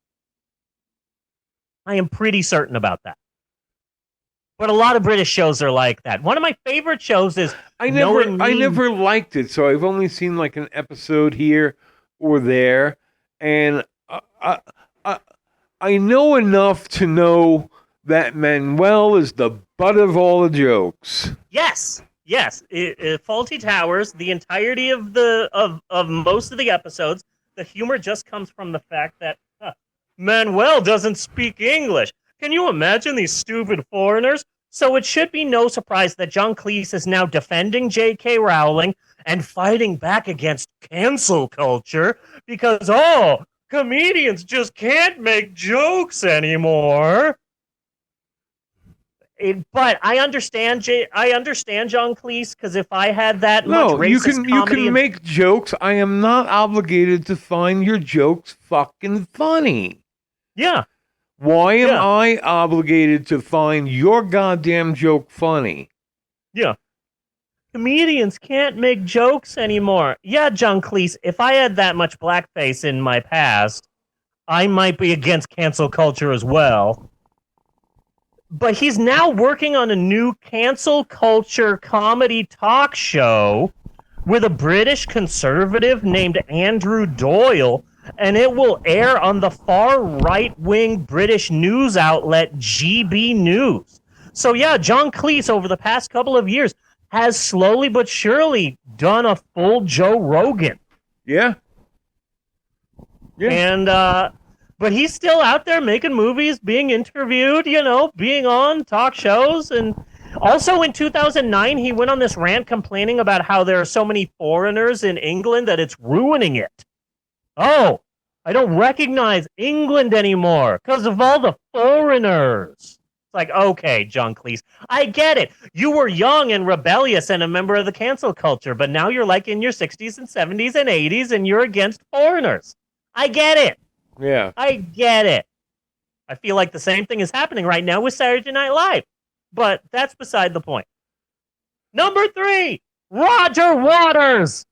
I am pretty certain about that. But a lot of British shows are like that. One of my favorite shows is I never liked it, so I've only seen like an episode here or there, and I know enough to know that Manuel is the butt of all the jokes. Yes. Faulty Towers, the entirety of of most of the episodes, the humor just comes from the fact that Manuel doesn't speak English. Can you imagine these stupid foreigners? So it should be no surprise that John Cleese is now defending J.K. Rowling and fighting back against cancel culture because, comedians just can't make jokes anymore. But I understand John Cleese, because if I had that much racist you can make jokes. I am not obligated to find your jokes fucking funny. Yeah. Why am I obligated to find your goddamn joke funny? Yeah. Comedians can't make jokes anymore. Yeah, John Cleese, if I had that much blackface in my past, I might be against cancel culture as well. But he's now working on a new cancel culture comedy talk show with a British conservative named Andrew Doyle, and it will air on the far right-wing British news outlet GB News. So yeah, John Cleese over the past couple of years has slowly but surely done a full Joe Rogan. Yeah. And but he's still out there making movies, being interviewed, being on talk shows. And also in 2009, he went on this rant complaining about how there are so many foreigners in England that it's ruining it. Oh, I don't recognize England anymore because of all the foreigners. It's like, okay, John Cleese, I get it. You were young and rebellious and a member of the cancel culture, but now you're like in your 60s and 70s and 80s and you're against foreigners. I get it. Yeah. I get it. I feel like the same thing is happening right now with Saturday Night Live. But that's beside the point. Number 3, Roger Waters.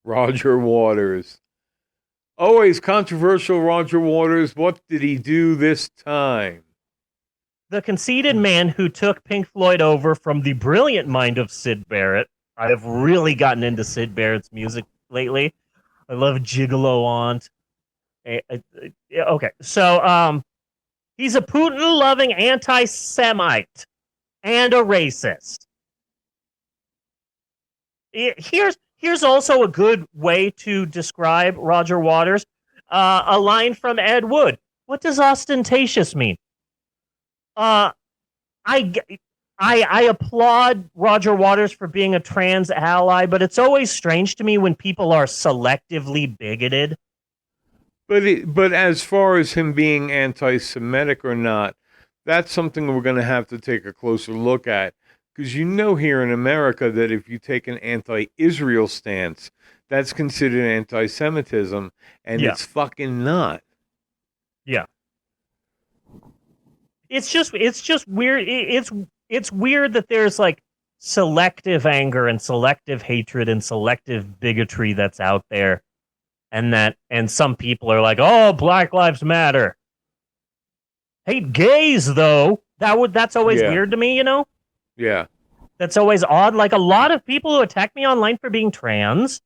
Roger Waters. Always controversial Roger Waters. What did he do this time? the conceited man who took Pink Floyd over from the brilliant mind of Syd Barrett. I have really gotten into Syd Barrett's music lately. I love Gigolo Aunt. Okay, so he's a Putin-loving anti-Semite and a racist. Here's also a good way to describe Roger Waters. A line from Ed Wood. What does ostentatious mean? I applaud Roger Waters for being a trans ally, but it's always strange to me when people are selectively bigoted. But as far as him being anti-Semitic or not, that's something we're going to have to take a closer look at. Because here in America that if you take an anti-Israel stance, that's considered anti-Semitism, and it's fucking not. Yeah. It's just weird. It's weird that there's like selective anger and selective hatred and selective bigotry that's out there, and some people are like, "Oh, Black Lives Matter." Hate gays though. That's always weird to me, Yeah. That's always odd. Like a lot of people who attack me online for being trans,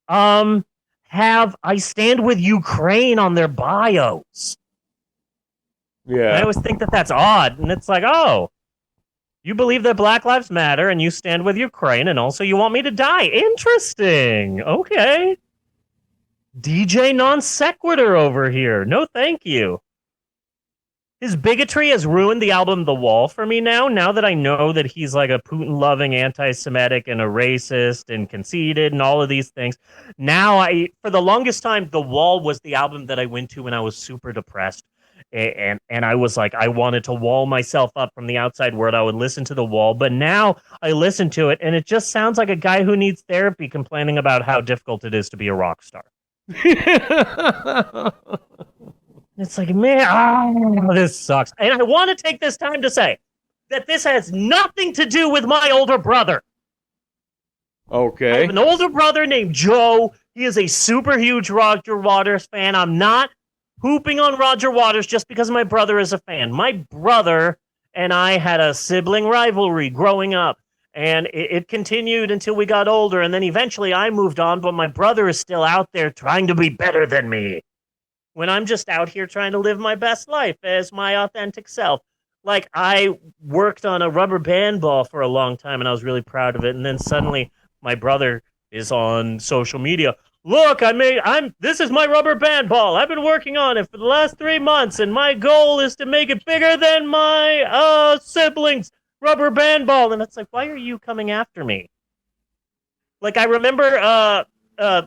have I stand with Ukraine on their bios. Yeah. I always think that that's odd, and it's like, oh, you believe that Black Lives Matter, and you stand with Ukraine, and also you want me to die. Interesting. Okay. DJ non sequitur over here. No, thank you. His bigotry has ruined the album The Wall for me now that I know that he's like a Putin-loving anti-Semitic and a racist and conceited and all of these things. Now, for the longest time, The Wall was the album that I went to when I was super depressed. And I was like, I wanted to wall myself up from the outside world. I would listen to The Wall. But now I listen to it, and it just sounds like a guy who needs therapy complaining about how difficult it is to be a rock star. It's like, man, this sucks. And I want to take this time to say that this has nothing to do with my older brother. Okay. I have an older brother named Joe. He is a super huge Roger Waters fan. I'm not hooping on Roger Waters just because my brother is a fan. My brother and I had a sibling rivalry growing up, and it continued until we got older, and then eventually I moved on, but my brother is still out there trying to be better than me, when I'm just out here trying to live my best life as my authentic self. Like, I worked on a rubber band ball for a long time, and I was really proud of it, and then suddenly my brother is on social media. Look, this is my rubber band ball. I've been working on it for the last 3 months, and my goal is to make it bigger than my siblings' rubber band ball. And it's like, why are you coming after me? Like, I remember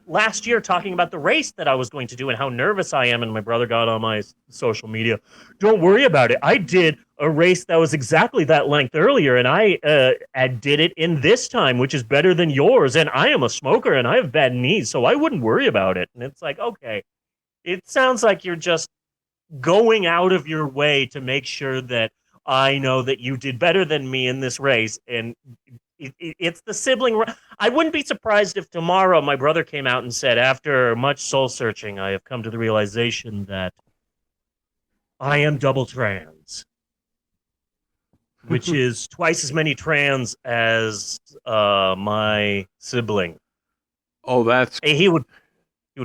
last year talking about the race that I was going to do and how nervous I am, and my brother got on my social media. Don't worry about it. I did a race that was exactly that length earlier, and I did it in this time, which is better than yours, and I am a smoker, and I have bad knees, so I wouldn't worry about it. And it's like, okay, it sounds like you're just going out of your way to make sure that I know that you did better than me in this race, and it's the sibling. I wouldn't be surprised if tomorrow my brother came out and said, after much soul searching, I have come to the realization that I am double trans, which is twice as many trans as my sibling. Oh, that's he would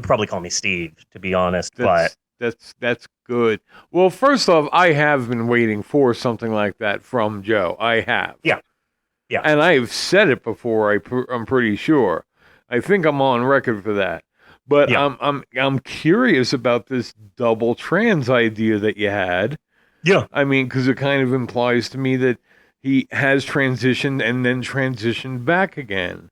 probably call me Steve, to be honest. That's good. Well, first off, I have been waiting for something like that from Joe. I have. Yeah. Yeah. And I've said it before. I'm pretty sure. I think I'm on record for that. But yeah. I'm curious about this double trans idea that you had. Yeah. I mean, because it kind of implies to me that he has transitioned and then transitioned back again.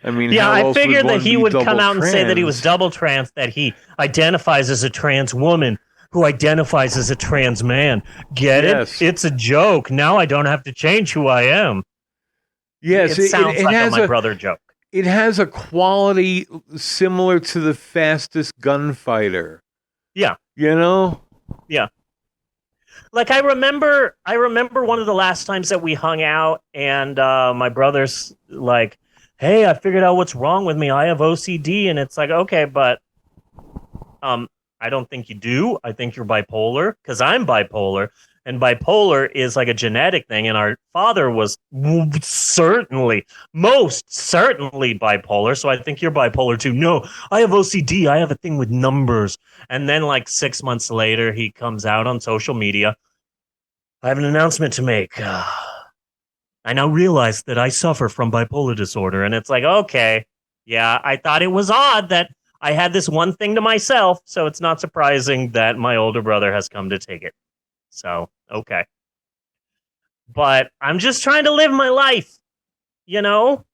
I mean, yeah, I figured that he would come out trans? and say that he was double trans, that he identifies as a trans woman who identifies as a trans man. Get it? It's a joke. Now I don't have to change who I am. Yes, it sounds like a my brother joke. It has a quality similar to the fastest gunfighter. Yeah. You know? Yeah. Like, I remember one of the last times that we hung out, and my brother's like, hey, I figured out what's wrong with me. I have OCD. And it's like, okay, but I don't think you do. I think you're bipolar, because I'm bipolar. And bipolar is like a genetic thing. And our father was most certainly bipolar. So I think you're bipolar too. No, I have OCD. I have a thing with numbers. And then, like 6 months later, he comes out on social media. I have an announcement to make. I now realize that I suffer from bipolar disorder. And it's like, okay, yeah, I thought it was odd that I had this one thing to myself. So it's not surprising that my older brother has come to take it. So, okay. But I'm just trying to live my life, you know?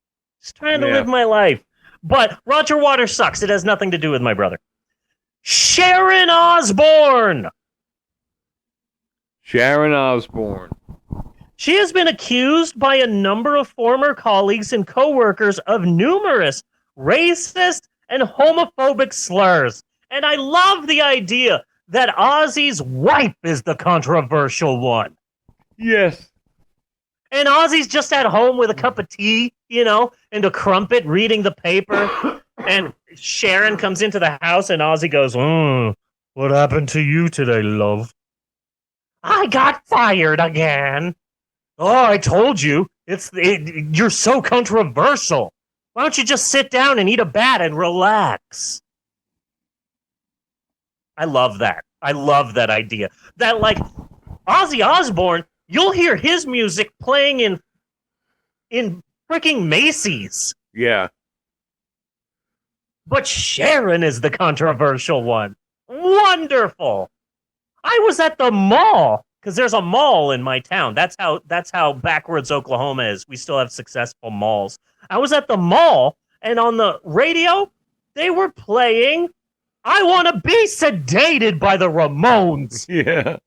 Just trying to live my life. But Roger Waters sucks. It has nothing to do with my brother. Sharon Osbourne. Sharon Osbourne. She has been accused by a number of former colleagues and coworkers of numerous racist and homophobic slurs. And I love the idea that Ozzy's wife is the controversial one. Yes. And Ozzy's just at home with a cup of tea, and a crumpet reading the paper. And Sharon comes into the house and Ozzy goes, what happened to you today, love? I got fired again. Oh, I told you. You're so controversial. Why don't you just sit down and eat a bat and relax? I love that. I love that idea. That, like, Ozzy Osbourne, you'll hear his music playing in freaking Macy's. Yeah. But Sharon is the controversial one. Wonderful. I was at the mall, because there's a mall in my town. That's how backwards Oklahoma is. We still have successful malls. I was at the mall, and on the radio, they were playing I Want to Be Sedated by the Ramones. Yeah.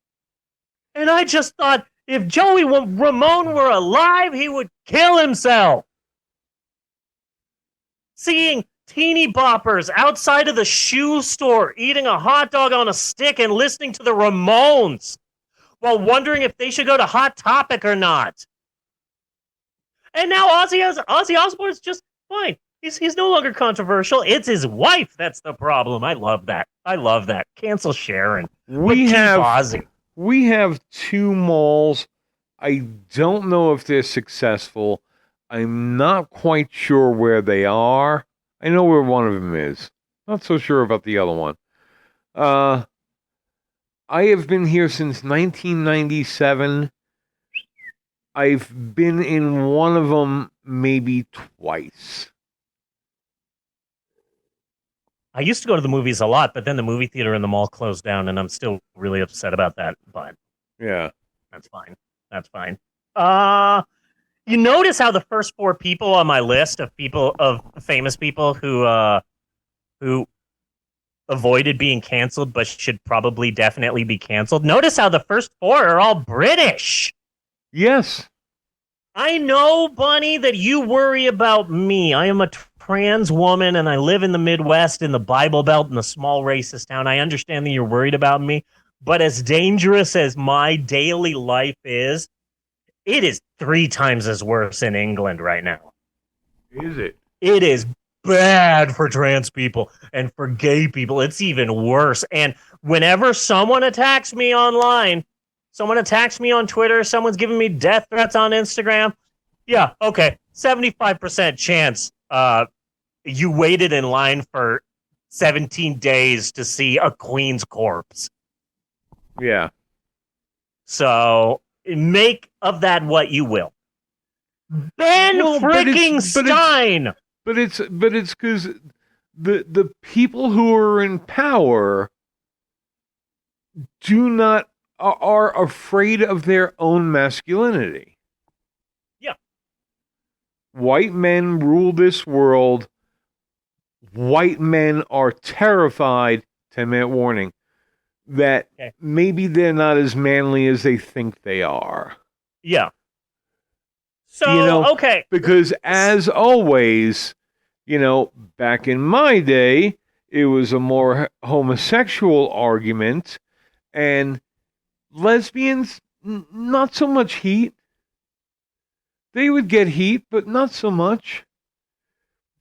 And I just thought, if Joey Ramone were alive, he would kill himself. Seeing teeny boppers outside of the shoe store eating a hot dog on a stick and listening to the Ramones while wondering if they should go to Hot Topic or not. And now Ozzy Osbourne's just fine. He's no longer controversial. It's his wife that's the problem. I love that. Cancel Sharon. We have Ozzy. We have 2 malls. I don't know if they're successful. I'm not quite sure where they are. I know where one of them is. Not so sure about the other one. I have been here since 1997. I've been in one of them maybe twice. I used to go to the movies a lot, but then the movie theater in the mall closed down, and I'm still really upset about that. But yeah, that's fine. You notice how the first 4 people on my list of famous people who avoided being canceled but should probably definitely be canceled. Notice how the first 4 are all British. Yes. I know, Bunny, that you worry about me. I am a trans woman and I live in the Midwest in the Bible Belt in a small racist town. I understand that you're worried about me, but as dangerous as my daily life is, it is 3 times as worse in England right now. Is it? It is bad for trans people and for gay people. It's even worse. And whenever someone attacks me online, someone attacks me on Twitter, someone's giving me death threats on Instagram, yeah, okay, 75% chance you waited in line for 17 days to see a queen's corpse. Yeah. So make of that what you will. Ben freaking Stein. But it's because the people who are in power are afraid of their own masculinity. Yeah. White men rule this world. White men are terrified, 10-minute warning, that maybe they're not as manly as they think they are. Yeah. So, okay. Because as always, back in my day, it was a more homosexual argument, and lesbians, not so much heat. They would get heat, but not so much.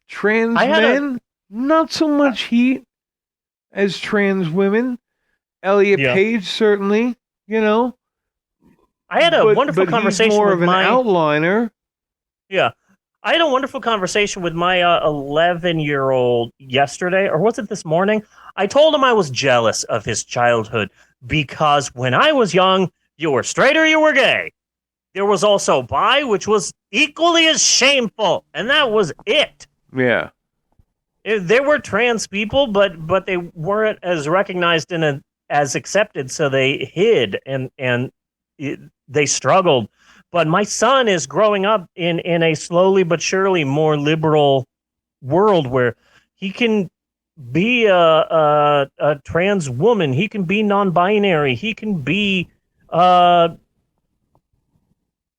Trans men, not so much heat as trans women. Elliot Page, certainly, I had a wonderful but conversation he's more with of an outliner. Yeah. I had a wonderful conversation with my 11-year-old yesterday, or was it this morning? I told him I was jealous of his childhood because when I was young, you were straight or you were gay. There was also bi, which was equally as shameful, and that was it. Yeah. There were trans people, but they weren't as recognized and as accepted, so they hid and they struggled. But my son is growing up in a slowly but surely more liberal world where he can be a trans woman, he can be non-binary, he can be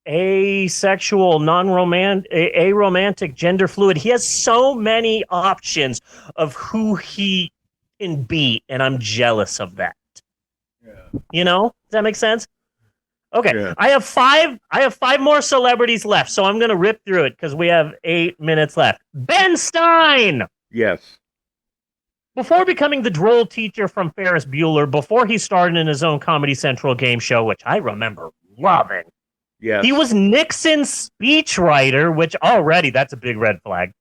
asexual, non-romantic, aromantic, gender fluid. He has so many options of who he can be, and I'm jealous of that. Yeah. You know? Does that make sense? Okay. Yeah. I have five more celebrities left, so I'm gonna rip through it because we have 8 minutes left. Ben Stein! Yes. Before becoming the droll teacher from Ferris Bueller, before he starred in his own Comedy Central game show, which I remember loving, Yes. he was Nixon's speechwriter, which already that's a big red flag.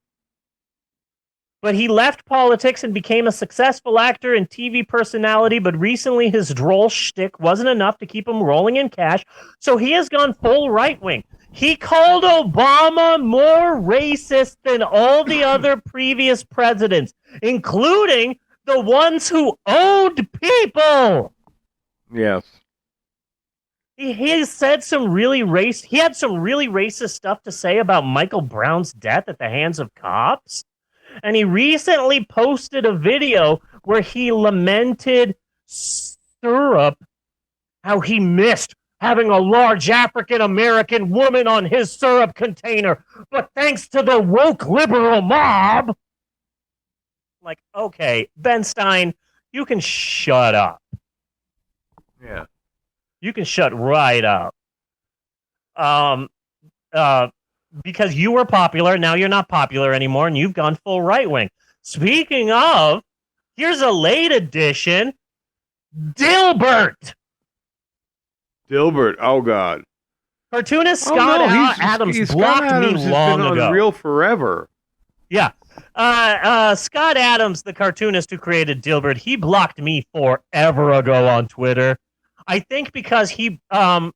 But he left politics and became a successful actor and TV personality, but recently his droll shtick wasn't enough to keep him rolling in cash, so he has gone full right-wing. He called Obama more racist than all the other previous presidents, including the ones who owned people. Yes. He has said some really he had some really racist stuff to say about Michael Brown's death at the hands of cops. And he recently posted a video where he lamented syrup, how he missed having a large African-American woman on his syrup container. But thanks to the woke liberal mob. Like, okay, Ben Stein, you can shut up. Yeah. You can shut right up. Because you were popular, now you're not popular anymore, and you've gone full right-wing. Speaking of, here's a late edition, Dilbert. Dilbert. Oh God. Cartoonist Scott Adams blocked me long ago. Unreal forever. Yeah. Scott Adams, the cartoonist who created Dilbert, he blocked me forever ago on Twitter. I think because he's one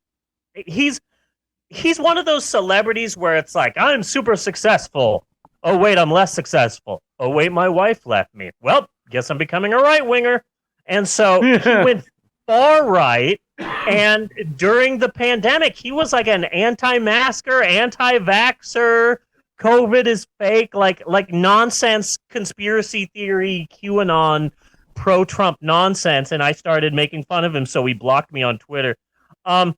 of those celebrities where it's like, I'm super successful. Oh, wait, I'm less successful. Oh, wait, my wife left me. Well, guess I'm becoming a right-winger. And so he went far right. And during the pandemic, he was like an anti-masker, anti-vaxxer. COVID is fake, like nonsense conspiracy theory, QAnon, pro-Trump nonsense. And I started making fun of him, so he blocked me on Twitter. A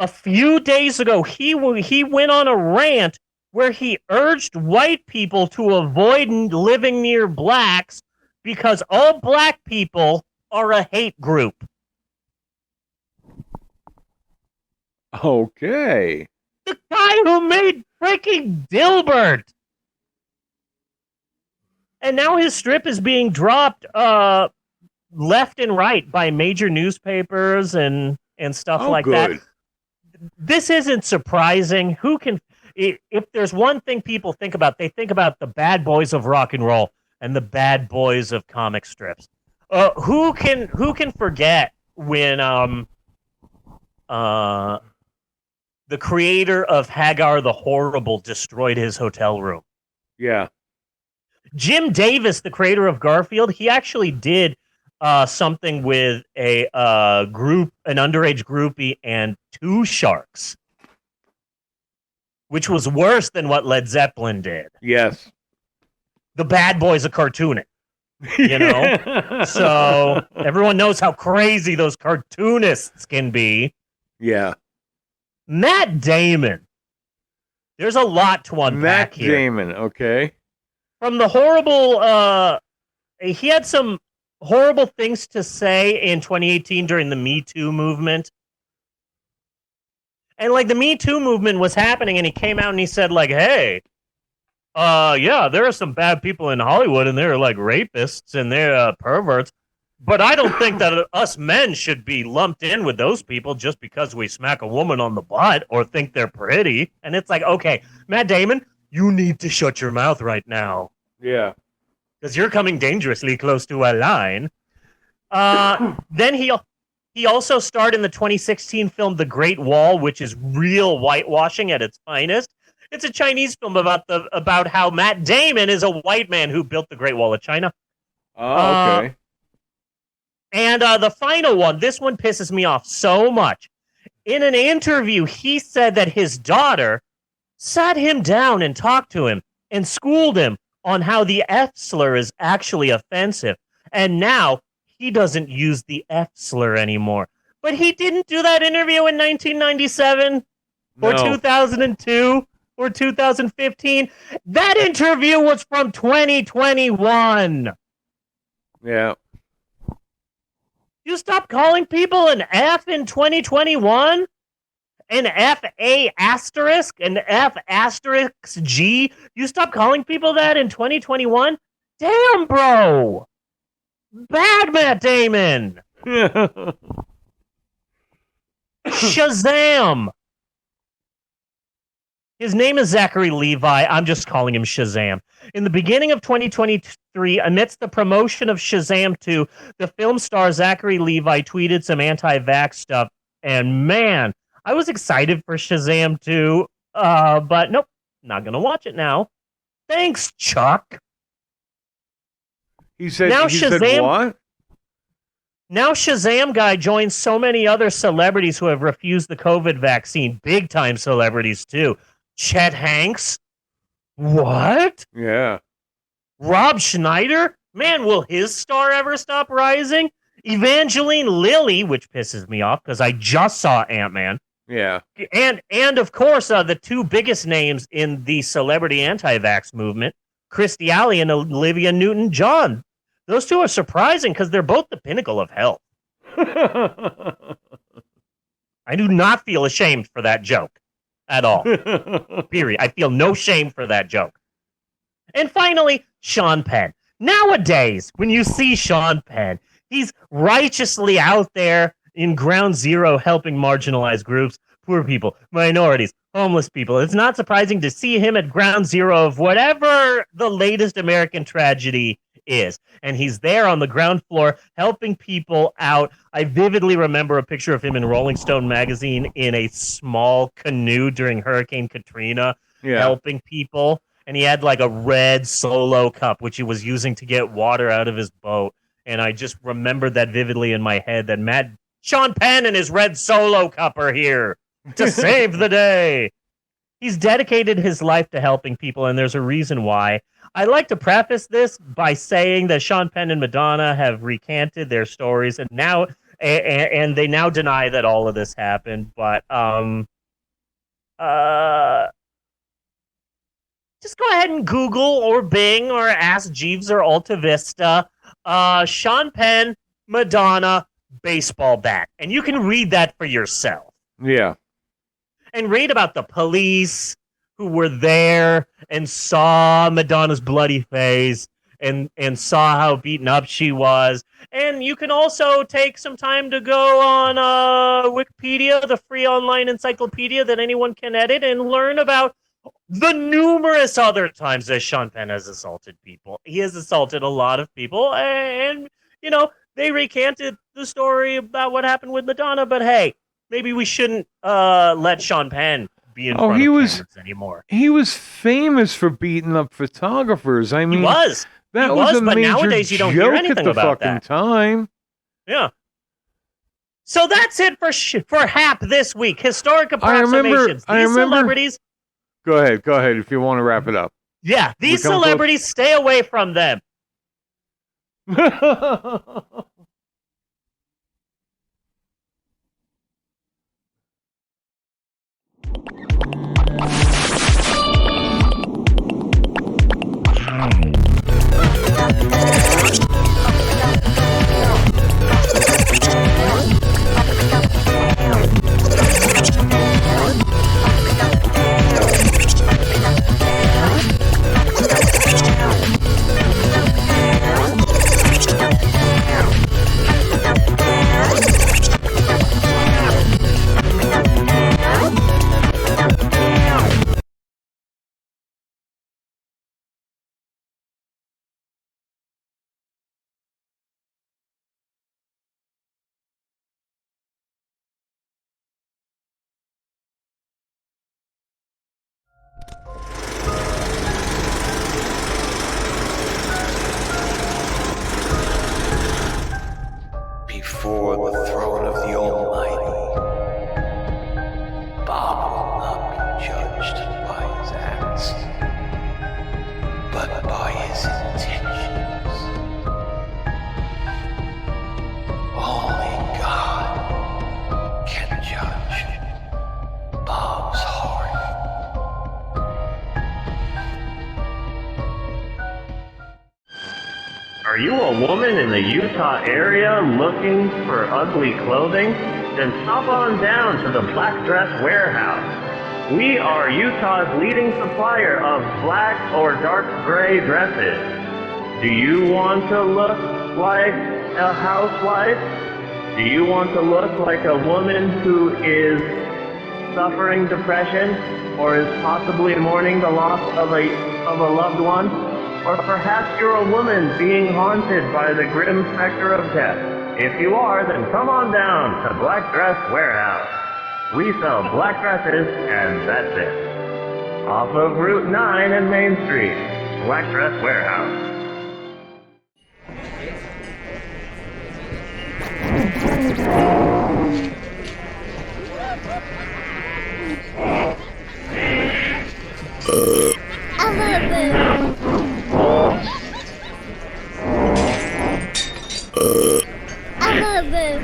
few days ago, he went on a rant where he urged white people to avoid living near blacks because all black people are a hate group. Okay. The guy who made freaking Dilbert. And now his strip is being dropped left and right by major newspapers and stuff like that. This isn't surprising. If there's one thing people think about, they think about the bad boys of rock and roll and the bad boys of comic strips. Who can forget when the creator of Hagar the Horrible destroyed his hotel room? Yeah. Jim Davis, the creator of Garfield, he actually did something with an underage groupie, and two sharks, which was worse than what Led Zeppelin did. Yes. The bad boys of cartooning, you know? So everyone knows how crazy those cartoonists can be. Yeah. Matt Damon. There's a lot to unpack here. Matt Damon, okay. From the horrible, he had some horrible things to say in 2018 during the Me Too movement. And like the Me Too movement was happening, and he came out and he said like, hey, yeah, there are some bad people in Hollywood and they're like rapists and they're perverts. But I don't think that us men should be lumped in with those people just because we smack a woman on the butt or think they're pretty. And it's like, okay, Matt Damon, you need to shut your mouth right now Yeah. because you're coming dangerously close to a line. Then he also starred in the 2016 film The Great Wall, which is real whitewashing at its finest. It's a Chinese film about how Matt Damon is a white man who built the Great Wall of China. Oh, okay. And the final one, this one pisses me off so much. In an interview, he said that his daughter sat him down and talked to him and schooled him on how the F slur is actually offensive. And now he doesn't use the F slur anymore. But he didn't do that interview in 1997 or 2002 or 2015. That interview was from 2021. Yeah. You stop calling people an F in 2021? An F-A asterisk? An F asterisk G? You stop calling people that in 2021? Damn, bro! Bad Matt Damon! Shazam! His name is Zachary Levi. I'm just calling him Shazam. In the beginning of 2023, amidst the promotion of Shazam 2, the film star Zachary Levi tweeted some anti-vax stuff. And man, I was excited for Shazam 2. But nope, not going to watch it now. Thanks, Chuck. He said what? Now Shazam guy joins so many other celebrities who have refused the COVID vaccine. Big time celebrities, too. Chet Hanks? What? Yeah. Rob Schneider? Man, will his star ever stop rising? Evangeline Lilly, which pisses me off because I just saw Ant-Man. Yeah. And of course, the two biggest names in the celebrity anti-vax movement, Kirstie Alley and Olivia Newton-John. Those two are surprising because they're both the pinnacle of health. I do not feel ashamed for that joke at all. Period. I feel no shame for that joke. And finally, Sean Penn. Nowadays, when you see Sean Penn, he's righteously out there in ground zero helping marginalized groups, poor people, minorities, homeless people. It's not surprising to see him at ground zero of whatever the latest American tragedy is. And he's there on the ground floor helping people out. I vividly remember a picture of him in Rolling Stone magazine in a small canoe during Hurricane Katrina, helping people. And he had like a red Solo cup, which he was using to get water out of his boat. And I just remembered that vividly in my head that Sean Penn and his red Solo cup are here to save the day. He's dedicated his life to helping people, and there's a reason why. I like to preface this by saying that Sean Penn and Madonna have recanted their stories, and now and they now deny that all of this happened. But just go ahead and Google or Bing or ask Jeeves or Alta Vista, Sean Penn, Madonna, baseball bat, and you can read that for yourself. Yeah. And read about the police who were there and saw Madonna's bloody face and saw how beaten up she was. And you can also take some time to go on Wikipedia, the free online encyclopedia that anyone can edit, and learn about the numerous other times that Sean Penn has assaulted people. He has assaulted a lot of people, and, you know, they recanted the story about what happened with Madonna, but hey, maybe we shouldn't let Sean Penn be in front of cameras anymore. He was famous for beating up photographers. I mean, he was, a but major nowadays you don't hear anything about that. Time. Yeah. So that's it for HAP this week. Historic approximations. These celebrities. Go ahead if you want to wrap it up. Yeah, these celebrities, stay away from them. Are you a woman in the Utah area looking for ugly clothing? Then stop on down to the Black Dress Warehouse. We are Utah's leading supplier of black or dark gray dresses. Do you want to look like a housewife? Do you want to look like a woman who is suffering depression or is possibly mourning the loss of a loved one? Or perhaps you're a woman being haunted by the grim specter of death. If you are, then come on down to Black Dress Warehouse. We sell black dresses, and that's it. Off of Route 9 and Main Street, Black Dress Warehouse. I love it. I love it.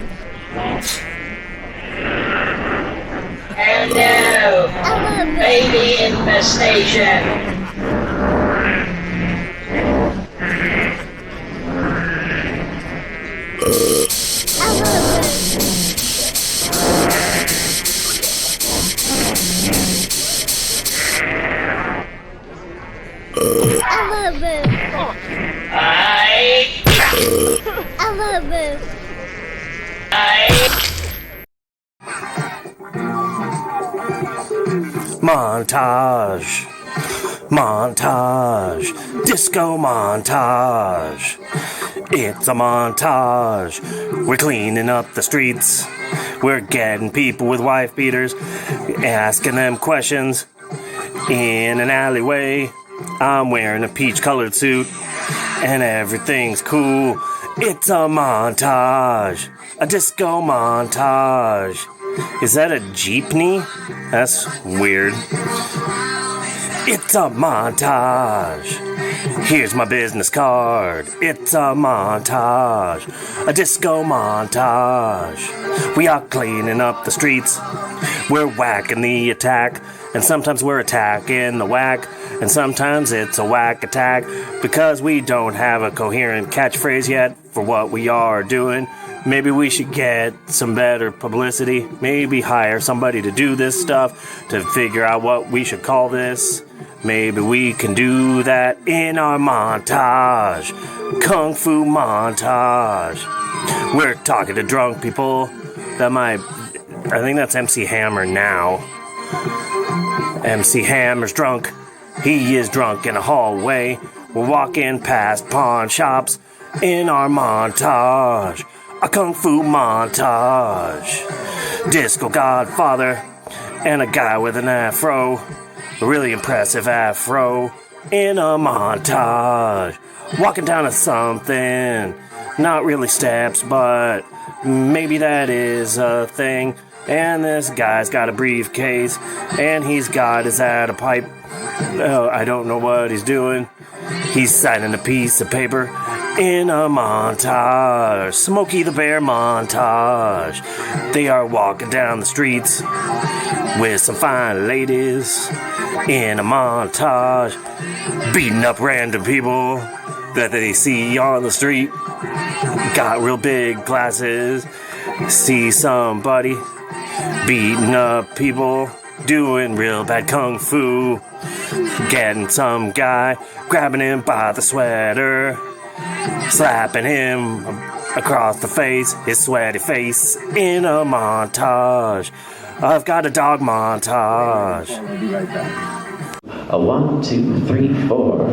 And now, baby infestation. I love it. I love it. Montage. Montage. Disco montage. It's a montage. We're cleaning up the streets. We're getting people with wife beaters, asking them questions in an alleyway. I'm wearing a peach-colored suit, and everything's cool. It's a montage. A disco montage. Is that a jeepney? That's weird. It's a montage. Here's my business card. It's a montage. A disco montage. We are cleaning up the streets. We're whacking the attack. And sometimes we're attacking the whack. And sometimes it's a whack attack. Because we don't have a coherent catchphrase yet for what we are doing. Maybe we should get some better publicity. Maybe hire somebody to do this stuff. To figure out what we should call this. Maybe we can do that in our montage. Kung Fu montage. We're talking to drunk people. I think that's MC Hammer now. MC Hammer's drunk. He is drunk in a hallway. We're walking past pawn shops in our montage. A Kung Fu montage. Disco Godfather and a guy with an afro. A really impressive afro in a montage. Walking down to something. Not really steps, but maybe that is a thing. And this guy's got a briefcase. And he's got his ad a pipe. Oh, I don't know what he's doing. He's signing a piece of paper in a montage. Smokey the Bear montage. They are walking down the streets with some fine ladies in a montage, beating up random people that they see on the street. Got real big glasses. See somebody beating up people, doing real bad kung fu. Getting some guy, grabbing him by the sweater, slapping him across the face, his sweaty face, in a montage. I've got a dog montage. I'll be right back. A 1, 2, 3, 4.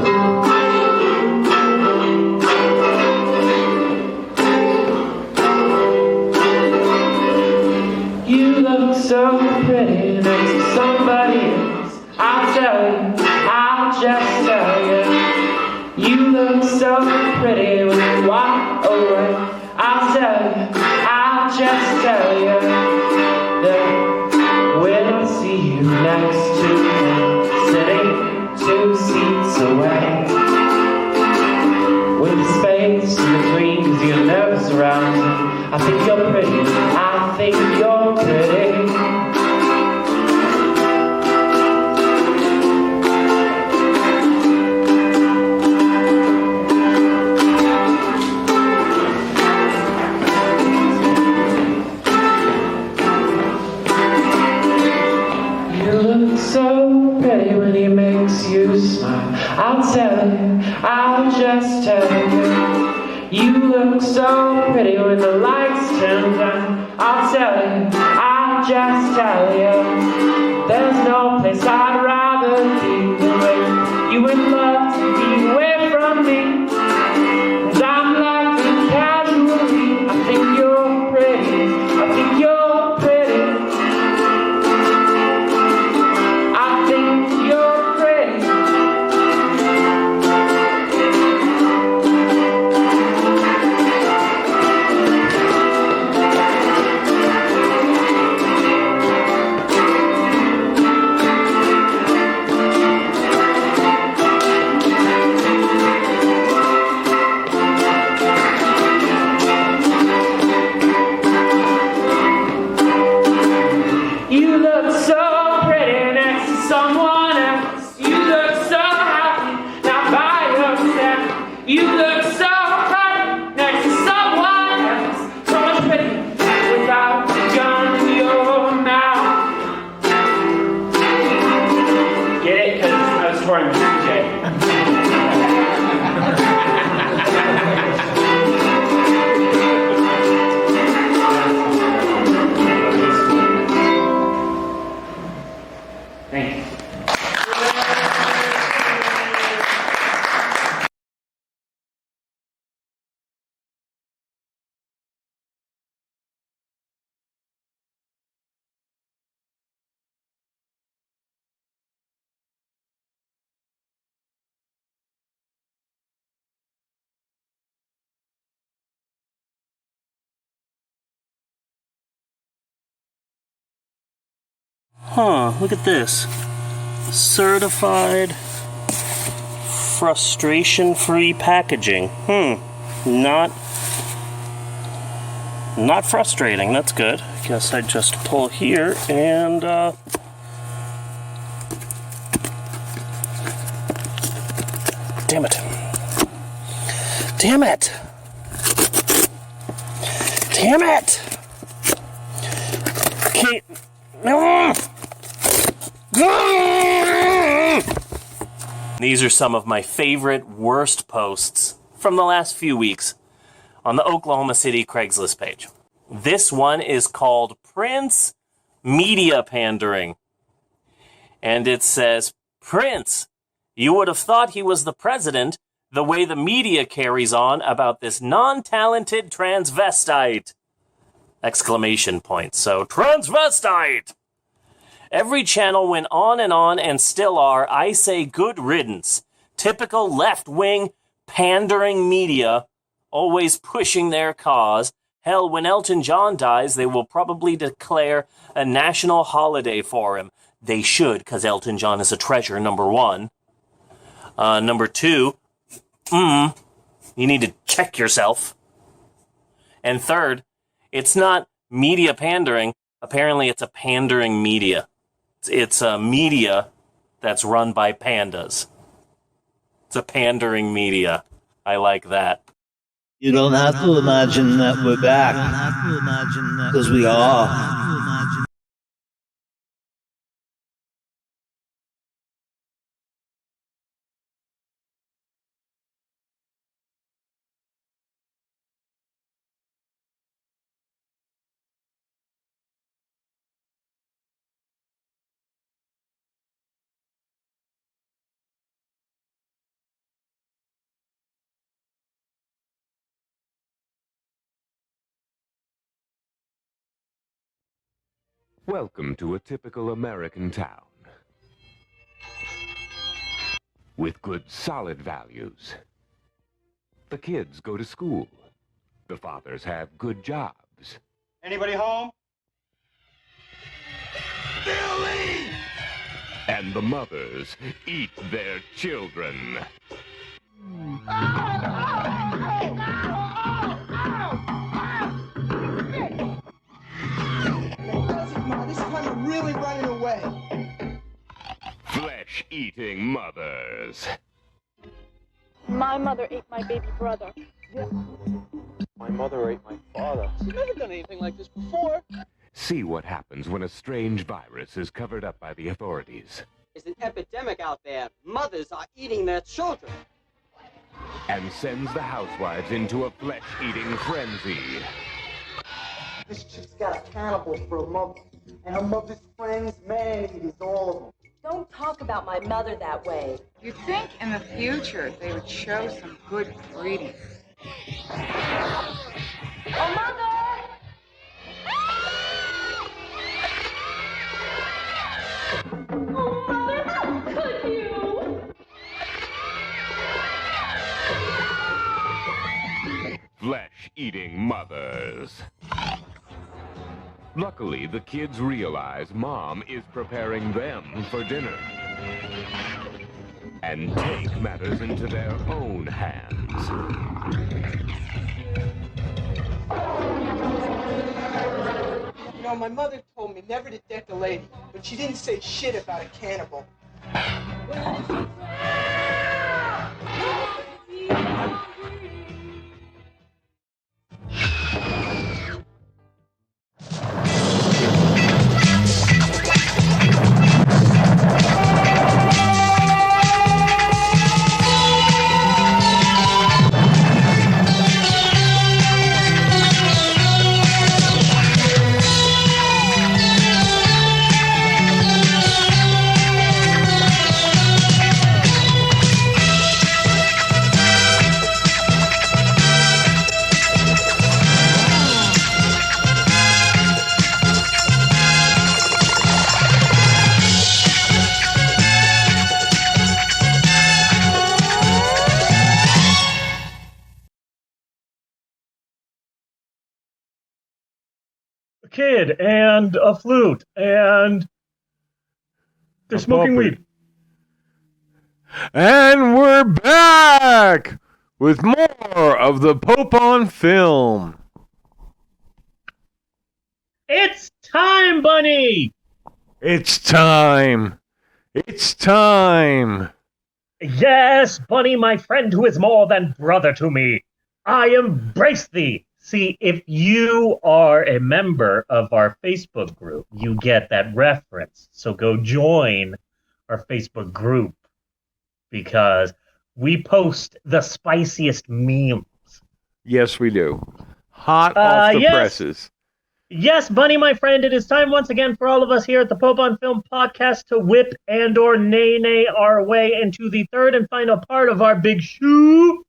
You look so pretty next to somebody else. I'll tell you, I'll just tell you. You look so pretty when you walk away. I'll tell you, I'll just tell you that when I see you next to me, sitting 2 seats away, with space in between, 'cause you're nervous around me. I think you're pretty, I think you're pretty. You look so pretty when the lights turn down. I'll tell you, I'll just tell you, there's no place I'd rather be than where you would love to be away from me. And I'm laughing casually. I think you're pretty. I think you're pretty. I think you're pretty. You look so pretty next to someone else. You look so happy not by yourself. You look so happy next to someone else. So much pretty without a gun in your mouth. Get it? Because I was touring with CJ. Thank you. Huh, look at this. Certified frustration-free packaging. Not frustrating. That's good. I guess I just pull here and damn it. Damn it. Damn it. Okay. These are some of my favorite worst posts from the last few weeks on the Oklahoma City Craigslist page. This one is called Prince Media Pandering. And it says, Prince, you would have thought he was the president the way the media carries on about this non-talented transvestite! Exclamation point. So, transvestite! Every channel went on and still are, I say good riddance. Typical left-wing, pandering media, always pushing their cause. Hell, when Elton John dies, they will probably declare a national holiday for him. They should, because Elton John is a treasure, number one. Number two, you need to check yourself. And third, it's not media pandering. Apparently, it's a pandering media. It's a media that's run by pandas. It's a pandering media. I like that. You don't have to imagine that we're back, because we are. Welcome to a typical American town with good, solid values. The kids go to school. The fathers have good jobs. Anybody home? Billy! And the mothers eat their children. This time I'm really running away. Flesh-eating mothers. My mother ate my baby brother. Yeah. My mother ate my father. She's never done anything like this before. See what happens when a strange virus is covered up by the authorities. There's an epidemic out there. Mothers are eating their children. and sends the housewives into a flesh-eating frenzy. This chick's got a cannibal for a mother, and her mother's friends, man-eaters, all of them. Don't talk about my mother that way. You'd think in the future they would show some good breeding. Oh, Mother! Oh, Mother, how could you? Flesh-eating mothers. Luckily, the kids realize Mom is preparing them for dinner and take matters into their own hands. You know, my mother told me never to deck a lady, but she didn't say shit about a cannibal. Kid and a flute and they're smoking weed. And we're back with more of the Pope on Film. It's time, Bunny! It's time. It's time. Yes, Bunny, my friend who is more than brother to me. I embrace thee. See, if you are a member of our Facebook group, you get that reference. So go join our Facebook group because we post the spiciest memes. Yes, we do. Hot off the presses. Yes, Bunny, my friend, it is time once again for all of us here at the Pope on Film podcast to whip and or nay our way into the third and final part of our big show.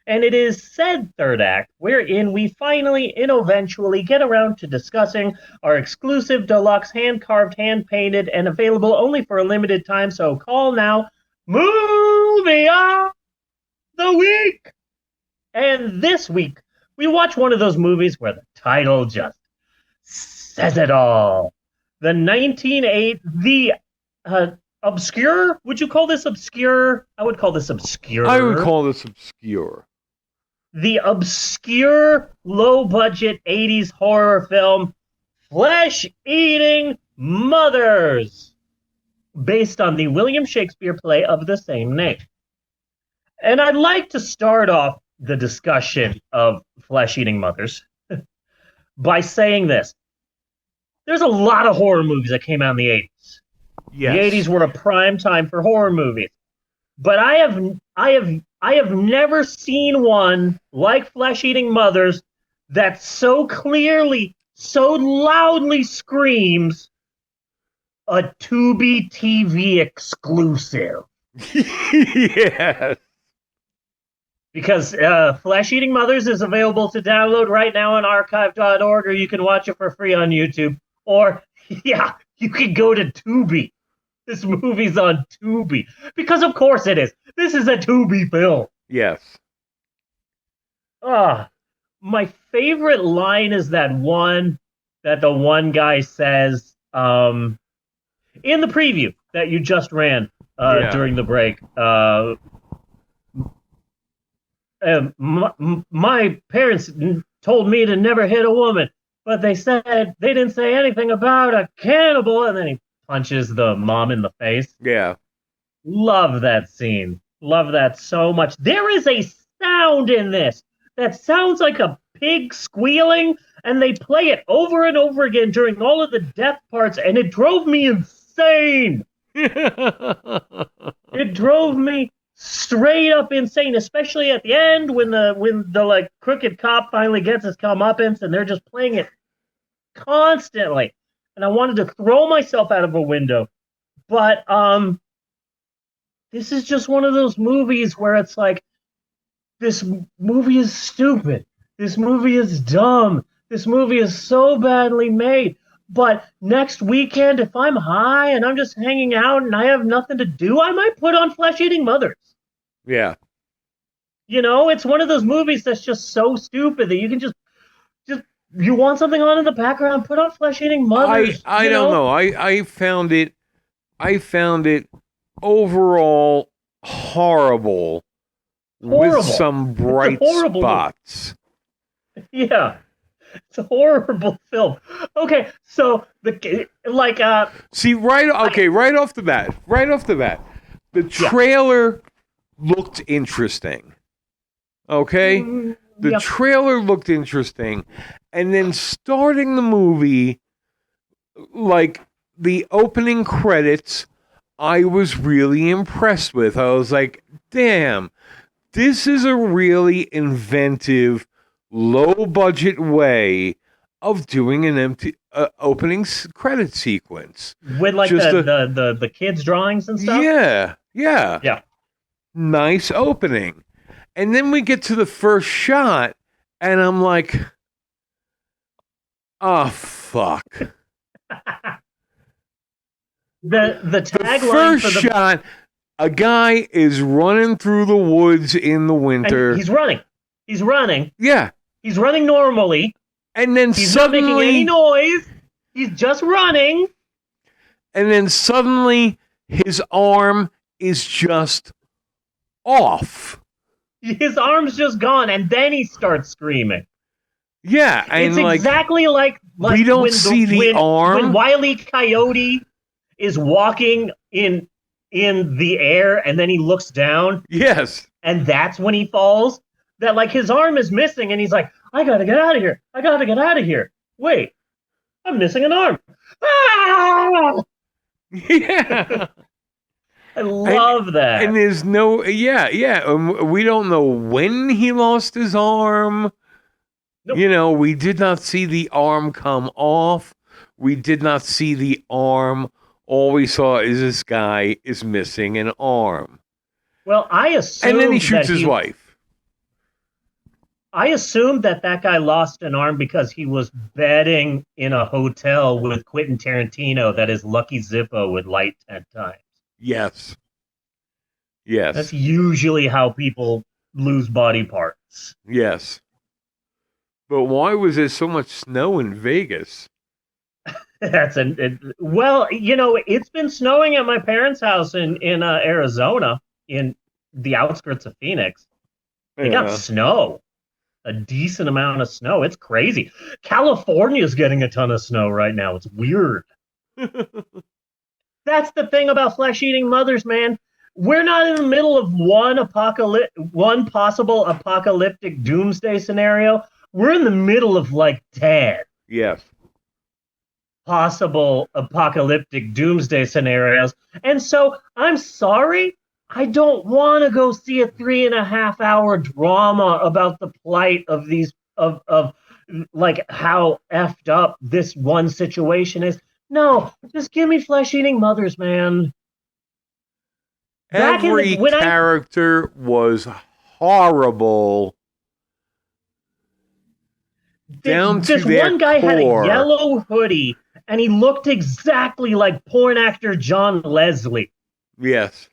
And it is said third act, wherein we finally and eventually get around to discussing our exclusive, deluxe, hand-carved, hand-painted, and available only for a limited time, so call now, Movie of the Week! And this week, we watch one of those movies where the title just says it all. The 1980, obscure? Would you call this obscure? I would call this obscure. I would call this obscure. The obscure, low-budget 80s horror film, Flesh-Eating Mothers, based on the William Shakespeare play of the same name. And I'd like to start off the discussion of Flesh-Eating Mothers by saying this. There's a lot of horror movies that came out in the 80s. Yes. The 80s were a prime time for horror movies. But I have never seen one like Flesh-Eating Mothers that so clearly, so loudly screams a Tubi TV exclusive. Yes. Because Flesh-Eating Mothers is available to download right now on archive.org, or you can watch it for free on YouTube. Or, yeah, you can go to Tubi. This movie's on Tubi. Because of course it is. This is a Tubi film. Yes. My favorite line is that the one guy says in the preview that you just ran during the break. My parents told me to never hit a woman, but they didn't say anything about a cannibal, and then he punches the mom in the face. Yeah. Love that scene. Love that so much. There is a sound in this that sounds like a pig squealing, and they play it over and over again during all of the death parts, and it drove me insane. It drove me straight up insane, especially at the end when the like crooked cop finally gets his comeuppance and they're just playing it constantly. And I wanted to throw myself out of a window. But this is just one of those movies where it's like, this movie is stupid. This movie is dumb. This movie is so badly made. But next weekend, if I'm high and I'm just hanging out and I have nothing to do, I might put on Flesh Eating Mothers. Yeah. You know, it's one of those movies that's just so stupid that you can just you want something on in the background, put on Flesh Eating Mothers. I don't know. I found it overall horrible. With some bright spots. Yeah. It's a horrible film. Okay, so see, right off the bat, the trailer looked interesting. Okay? The trailer looked interesting. And then starting the movie, like the opening credits, I was really impressed with. I was like, damn, this is a really inventive, low-budget way of doing an empty opening credit sequence with like the kids' drawings and stuff. Yeah. Nice opening, and then we get to the first shot, and I'm like, oh fuck. the tagline first for the shot. A guy is running through the woods in the winter. And he's running. Yeah. He's running normally. And then he's suddenly... not making any noise. He's just running. And then suddenly his arm is just off. His arm's just gone. And then he starts screaming. Yeah. And it's exactly like we don't see the arm. When Wile E. Coyote is walking in the air and then he looks down. Yes. And that's when he falls. That like his arm is missing and he's like, I gotta get out of here. I gotta get out of here. Wait, I'm missing an arm. Ah! Yeah. I love that. And there's no, we don't know when he lost his arm. Nope. You know, we did not see the arm come off. We did not see the arm. All we saw is this guy is missing an arm. Well, I assume, and then he shoots his wife. I assumed that guy lost an arm because he was betting in a hotel with Quentin Tarantino that his Lucky Zippo would light 10 times. Yes. That's usually how people lose body parts. Yes. But why was there so much snow in Vegas? Well, you know, it's been snowing at my parents' house in Arizona, in the outskirts of Phoenix. They got snow, a decent amount of snow. It's crazy. California's getting a ton of snow right now. It's weird. That's the thing about Flesh-Eating Mothers, man. We're not in the middle of one possible apocalyptic doomsday scenario. We're in the middle of like 10. Yes. Possible apocalyptic doomsday scenarios. And so I'm sorry, I don't want to go see a 3.5-hour drama about the plight of these of like how effed up this one situation is. No, just give me Flesh-Eating Mothers, man. Every character was horrible. This one guy had a yellow hoodie and he looked exactly like porn actor John Leslie. Yes.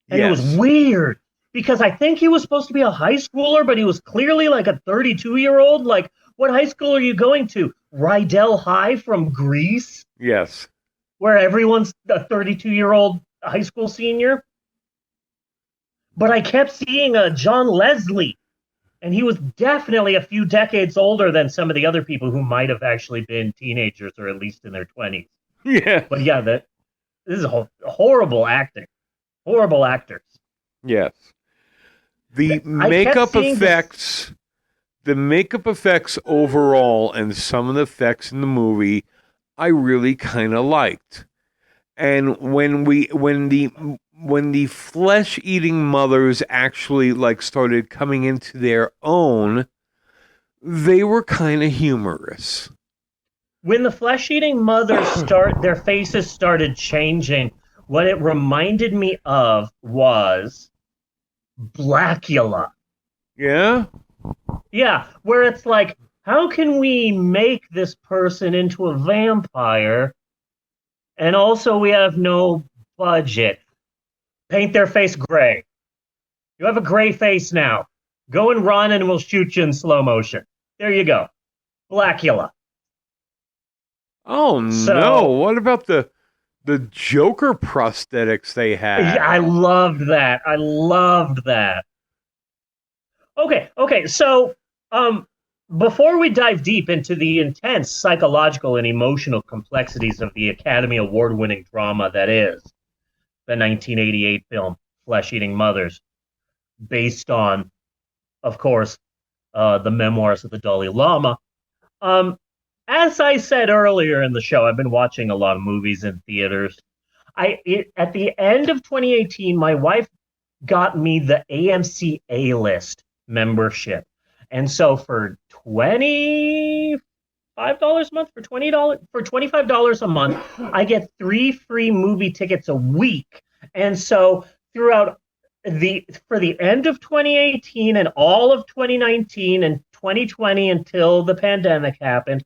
And it was weird because I think he was supposed to be a high schooler, but he was clearly like a 32-year-old. Like, what high school are you going to? Rydell High from Greece? Yes. Where everyone's a 32-year-old high school senior? But I kept seeing a John Leslie. And he was definitely a few decades older than some of the other people who might have actually been teenagers or at least in their 20s. Yeah. But yeah, this is horrible acting. Horrible actors. Yes. The makeup effects, overall and some of the effects in the movie, I really kind of liked. And when the when the flesh-eating mothers actually like started coming into their own, they were kind of humorous. When the flesh-eating mothers their faces started changing, what it reminded me of was Blackula. Yeah? Yeah, where it's like, how can we make this person into a vampire? And also we have no budget. Paint their face gray. You have a gray face now. Go and run and we'll shoot you in slow motion. There you go. Blackula. Oh no! What about the Joker prosthetics they had? Yeah, I loved that. I loved that. Okay. So, before we dive deep into the intense psychological and emotional complexities of the Academy Award-winning drama that is the 1988 film Flesh Eating Mothers, based on, of course, the memoirs of the Dalai Lama. As I said earlier in the show, I've been watching a lot of movies in theaters. At the end of 2018, my wife got me the AMC A-List membership. And so for $25 a month, for $25 a month, I get 3 free movie tickets a week. And so throughout for the end of 2018 and all of 2019 and 2020 until the pandemic happened,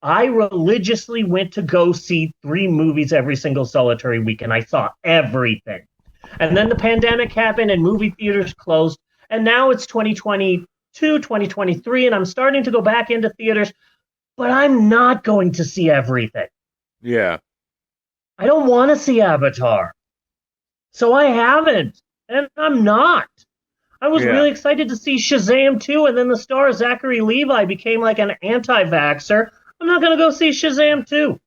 I religiously went to go see 3 movies every single solitary week, and I saw everything. And then the pandemic happened and movie theaters closed, and now it's 2022, 2023, and I'm starting to go back into theaters, but I'm not going to see everything. Yeah. I don't want to see Avatar. So I haven't, and I'm not. I was really excited to see Shazam 2, and then the star Zachary Levi became like an anti-vaxxer. I'm not going to go see Shazam 2.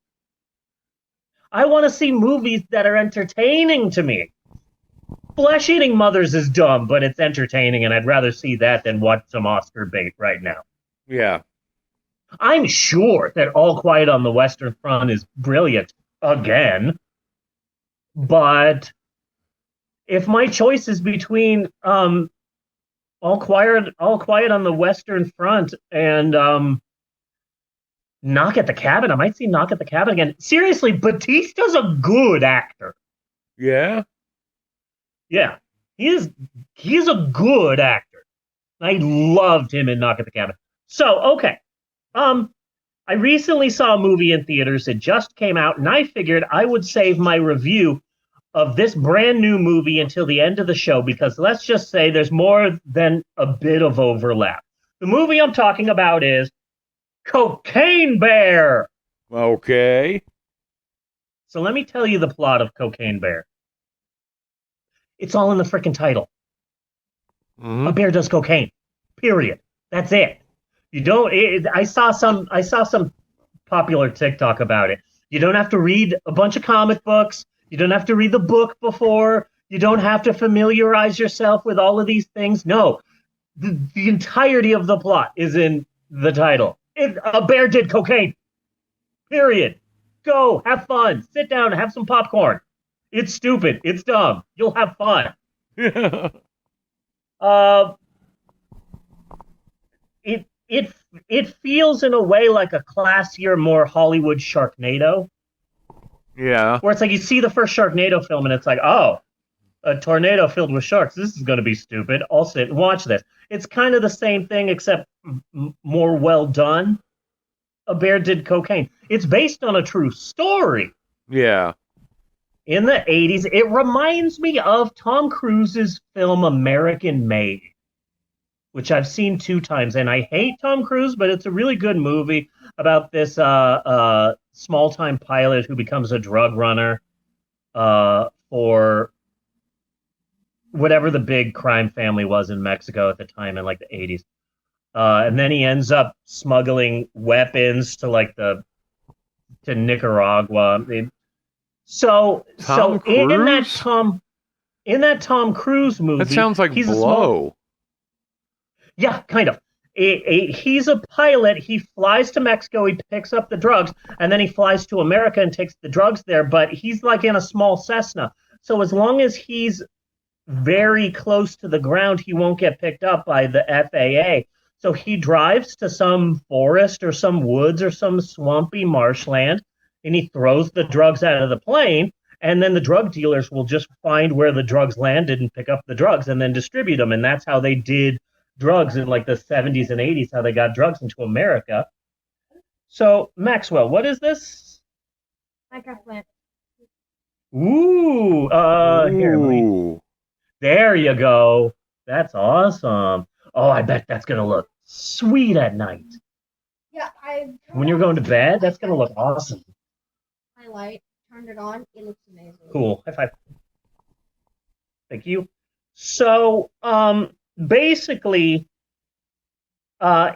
I want to see movies that are entertaining to me. Flesh Eating Mothers is dumb, but it's entertaining, and I'd rather see that than watch some Oscar bait right now. Yeah. I'm sure that All Quiet on the Western Front is brilliant again, but if my choice is between All Quiet on the Western Front and Knock at the Cabin, I might see Knock at the Cabin again. Seriously, Batista's a good actor. Yeah? Yeah. He's a good actor. I loved him in Knock at the Cabin. So, okay. I recently saw a movie in theaters. It just came out, and I figured I would save my review of this brand new movie until the end of the show, because let's just say there's more than a bit of overlap. The movie I'm talking about is Cocaine Bear. Okay. So let me tell you the plot of Cocaine Bear. It's all in the frickin' title. Mm-hmm. A bear does cocaine. Period. That's it. You don't. I saw some popular TikTok about it. You don't have to read a bunch of comic books. You don't have to read the book before. You don't have to familiarize yourself with all of these things. No, the entirety of the plot is in the title. A bear did cocaine. Period. Go, have fun. Sit down, have some popcorn. It's stupid. It's dumb. You'll have fun. It feels in a way like a classier, more Hollywood Sharknado. Yeah. Where it's like you see the first Sharknado film and it's like, oh, a tornado filled with sharks. This is going to be stupid. I'll sit and watch this. It's kind of the same thing, except more well done. A bear did cocaine. It's based on a true story. Yeah. In the 80s, it reminds me of Tom Cruise's film American Made, which I've seen 2 times. And I hate Tom Cruise, but it's a really good movie about this small-time pilot who becomes a drug runner for whatever the big crime family was in Mexico at the time in like the 80s. And then he ends up smuggling weapons to Nicaragua. So in that Tom Cruise movie, that sounds like Blow. Yeah, kind of. He's a pilot. He flies to Mexico. He picks up the drugs, and then he flies to America and takes the drugs there. But he's like in a small Cessna. So as long as he's very close to the ground, he won't get picked up by the FAA. So he drives to some forest or some woods or some swampy marshland, and he throws the drugs out of the plane, and then the drug dealers will just find where the drugs landed and pick up the drugs and then distribute them. And that's how they did drugs in like the 70s and 80s, how they got drugs into America. So, Maxwell, what is this? Minecraft plant. Ooh, here, let me. There you go. That's awesome. Oh, I bet that's gonna look sweet at night. Yeah, When you're going to bed, that's gonna look awesome. my light, turned it on, it looks amazing. Cool. High five. Thank you. So, basically,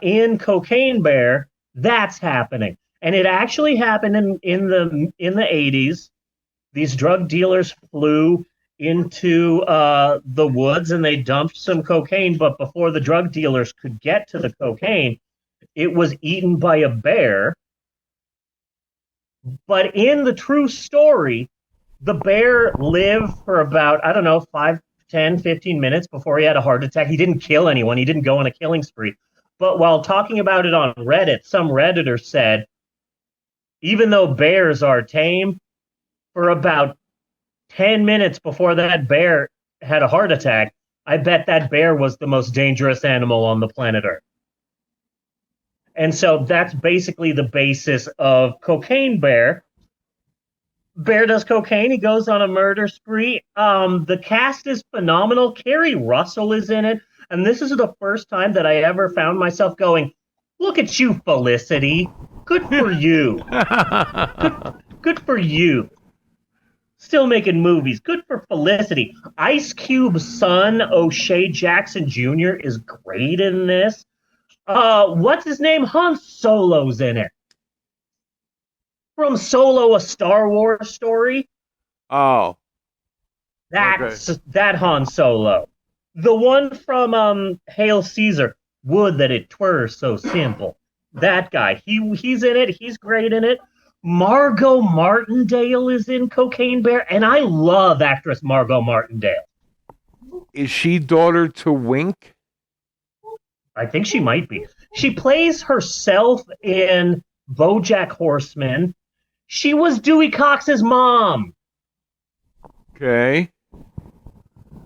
in Cocaine Bear, that's happening, and it actually happened in the 80s. These drug dealers flew into the woods and they dumped some cocaine, but before the drug dealers could get to the cocaine, it was eaten by a bear. But in the true story, the bear lived for about, I don't know, 5, 10, 15 minutes before he had a heart attack. He didn't kill anyone. He didn't go on a killing spree. But while talking about it on Reddit, some Redditor said, even though bears are tame, for about 10 minutes before that bear had a heart attack, I bet that bear was the most dangerous animal on the planet Earth. And so that's basically the basis of Cocaine Bear. Bear does cocaine. He goes on a murder spree. The cast is phenomenal. Kerry Russell is in it. And this is the first time that I ever found myself going, look at you, Felicity. Good for you. Good for you. Still making movies. Good for Felicity. Ice Cube's son, O'Shea Jackson Jr., is great in this. What's his name? Han Solo's in it. From Solo, a Star Wars story. Oh. That's that Han Solo. The one from Hail Caesar. Would that it twere so simple. That guy. He's in it. He's great in it. Margot Martindale is in Cocaine Bear, and I love actress Margot Martindale. Is she daughter to Wink? I think she might be. She plays herself in BoJack Horseman. She was Dewey Cox's mom. Okay.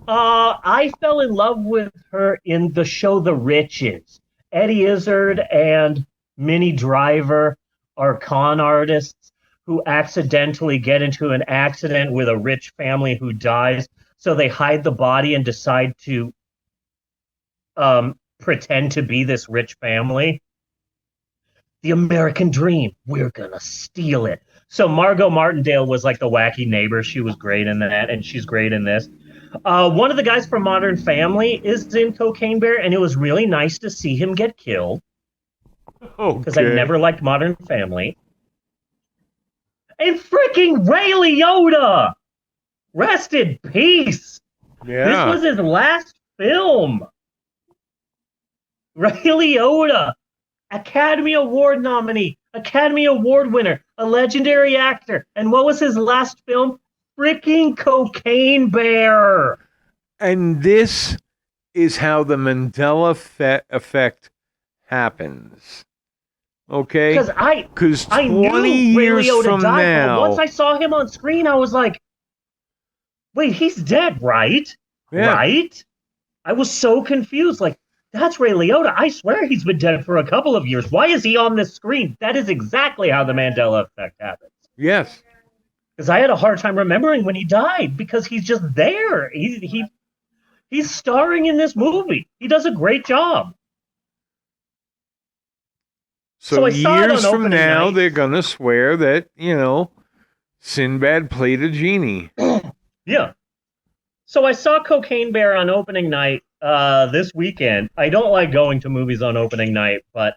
I fell in love with her in the show The Riches. Eddie Izzard and Minnie Driver are con artists who accidentally get into an accident with a rich family who dies. So they hide the body and decide to pretend to be this rich family. The American dream. We're gonna steal it. So Margot Martindale was like the wacky neighbor. She was great in that, and she's great in this. One of the guys from Modern Family is in Cocaine Bear, and it was really nice to see him get killed. Because I never liked Modern Family. And freaking Ray Liotta! Rest in peace! Yeah. This was his last film. Ray Liotta, Academy Award nominee, Academy Award winner, a legendary actor. And what was his last film? Freaking Cocaine Bear. And this is how the Mandela effect happens. Okay? Because I 20 knew Ray years Liotta from died, now... but once I saw him on screen, I was like, wait, he's dead, right? Yeah. Right? I was so confused. Like, that's Ray Liotta. I swear he's been dead for a couple of years. Why is he on this screen? That is exactly how the Mandela effect happens. Yes. Because I had a hard time remembering when he died, because he's just there. He's starring in this movie. He does a great job. So I saw it years on from opening now, night. they're going to swear that, Sinbad played a genie. Yeah. So I saw Cocaine Bear on opening night this weekend. I don't like going to movies on opening night, but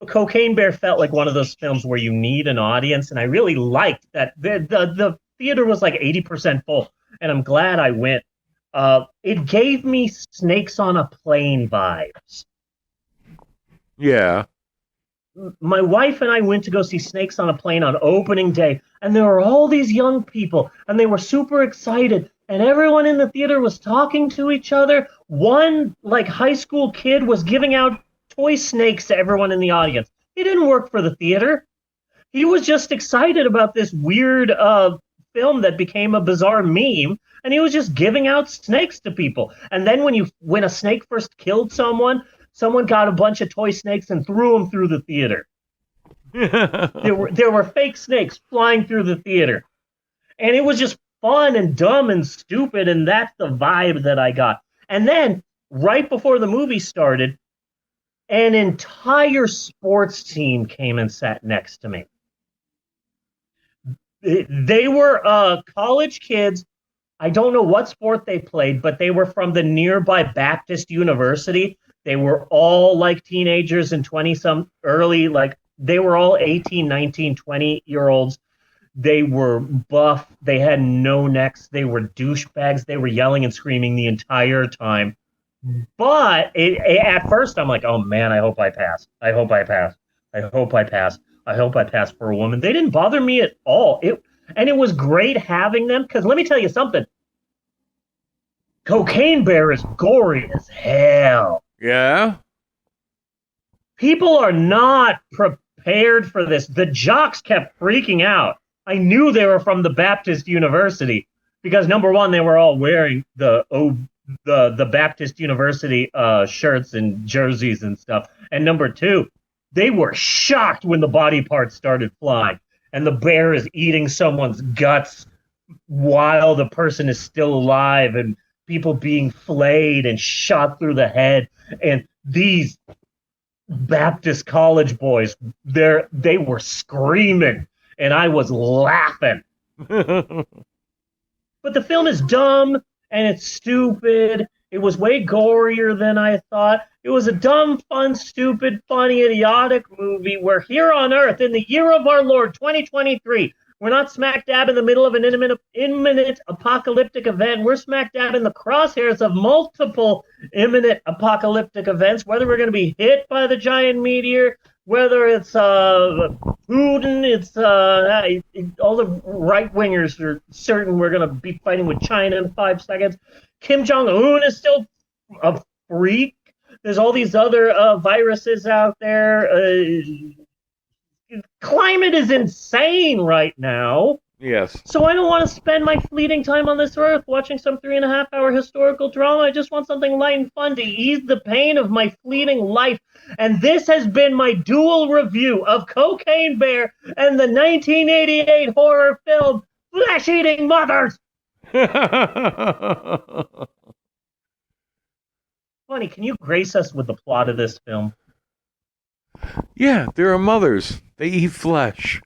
Cocaine Bear felt like one of those films where you need an audience, and I really liked that the theater was like 80% full, and I'm glad I went. It gave me Snakes on a Plane vibes. Yeah. my wife and I went to go see Snakes on a Plane on opening day, and there were all these young people, and they were super excited, and everyone in the theater was talking to each other. One like high school kid was giving out toy snakes to everyone in the audience. He didn't work for the theater. He was just excited about this weird film that became a bizarre meme, and he was just giving out snakes to people. And then when a snake first killed someone got a bunch of toy snakes and threw them through the theater. There were fake snakes flying through the theater, and it was just fun and dumb and stupid, and that's the vibe that I got. And then right before the movie started, an entire sports team came and sat next to me. They were college kids. I don't know what sport they played, but they were from the nearby Baptist University. They were all like teenagers and 20-some early, like they were all 18, 19, 20-year-olds. They were buff. They had no necks. They were douchebags. They were yelling and screaming the entire time. But at first, I'm like, oh man, I hope I pass. I hope I pass. I hope I pass. I hope I pass for a woman. They didn't bother me at all. And it was great having them, because let me tell you something. Cocaine Bear is gory as hell. Yeah? People are not prepared for this. The jocks kept freaking out. I knew they were from the Baptist University because, number one, they were all wearing the Baptist University shirts and jerseys and stuff. And number two, they were shocked when the body parts started flying and the bear is eating someone's guts while the person is still alive and people being flayed and shot through the head. And these Baptist college boys, they were screaming and I was laughing. But the film is dumb and it's stupid. It was way gorier than I thought. It was a dumb, fun, stupid, funny, idiotic movie where here on Earth, in the year of our Lord, 2023, we're not smack dab in the middle of an imminent apocalyptic event. We're smack dab in the crosshairs of multiple imminent apocalyptic events, whether we're going to be hit by the giant meteor, whether it's Putin, it's all the right-wingers are certain we're going to be fighting with China in 5 seconds. Kim Jong-un is still a freak. There's all these other viruses out there. Climate is insane right now. Yes. So I don't want to spend my fleeting time on this earth watching some 3.5-hour historical drama. I just want something light and fun to ease the pain of my fleeting life. And this has been my dual review of Cocaine Bear and the 1988 horror film Flesh-Eating Mothers. Funny, can you grace us with the plot of this film? Yeah, there are mothers. They eat flesh.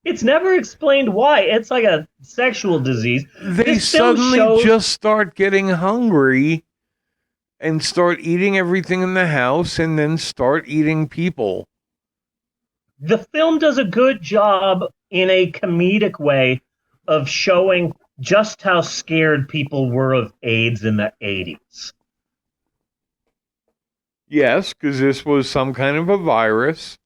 It's never explained why. It's like a sexual disease. They suddenly just start getting hungry and start eating everything in the house and then start eating people. The film does a good job in a comedic way of showing just how scared people were of AIDS in the 80s. Yes, because this was some kind of a virus.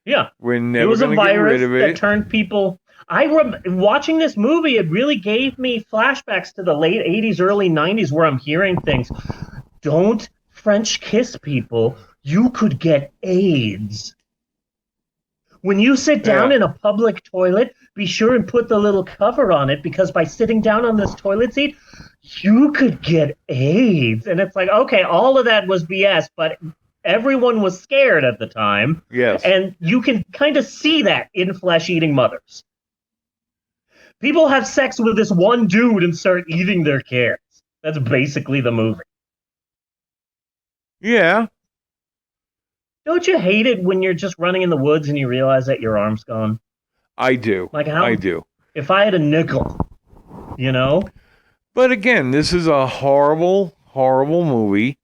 Yeah. We're never going to get rid of it. That turned people... watching this movie, it really gave me flashbacks to the late 80s, early 90s where I'm hearing things. Don't French kiss people. You could get AIDS. When you sit down in a public toilet, be sure and put the little cover on it because by sitting down on this toilet seat, you could get AIDS. And it's like, okay, all of that was BS, but everyone was scared at the time. Yes. And you can kind of see that in Flesh-Eating Mothers. People have sex with this one dude and start eating their kids. That's basically the movie. Yeah. Don't you hate it when you're just running in the woods and you realize that your arm's gone? I do. Like how? I do. If I had a nickel, you know? But again, this is a horrible, horrible movie.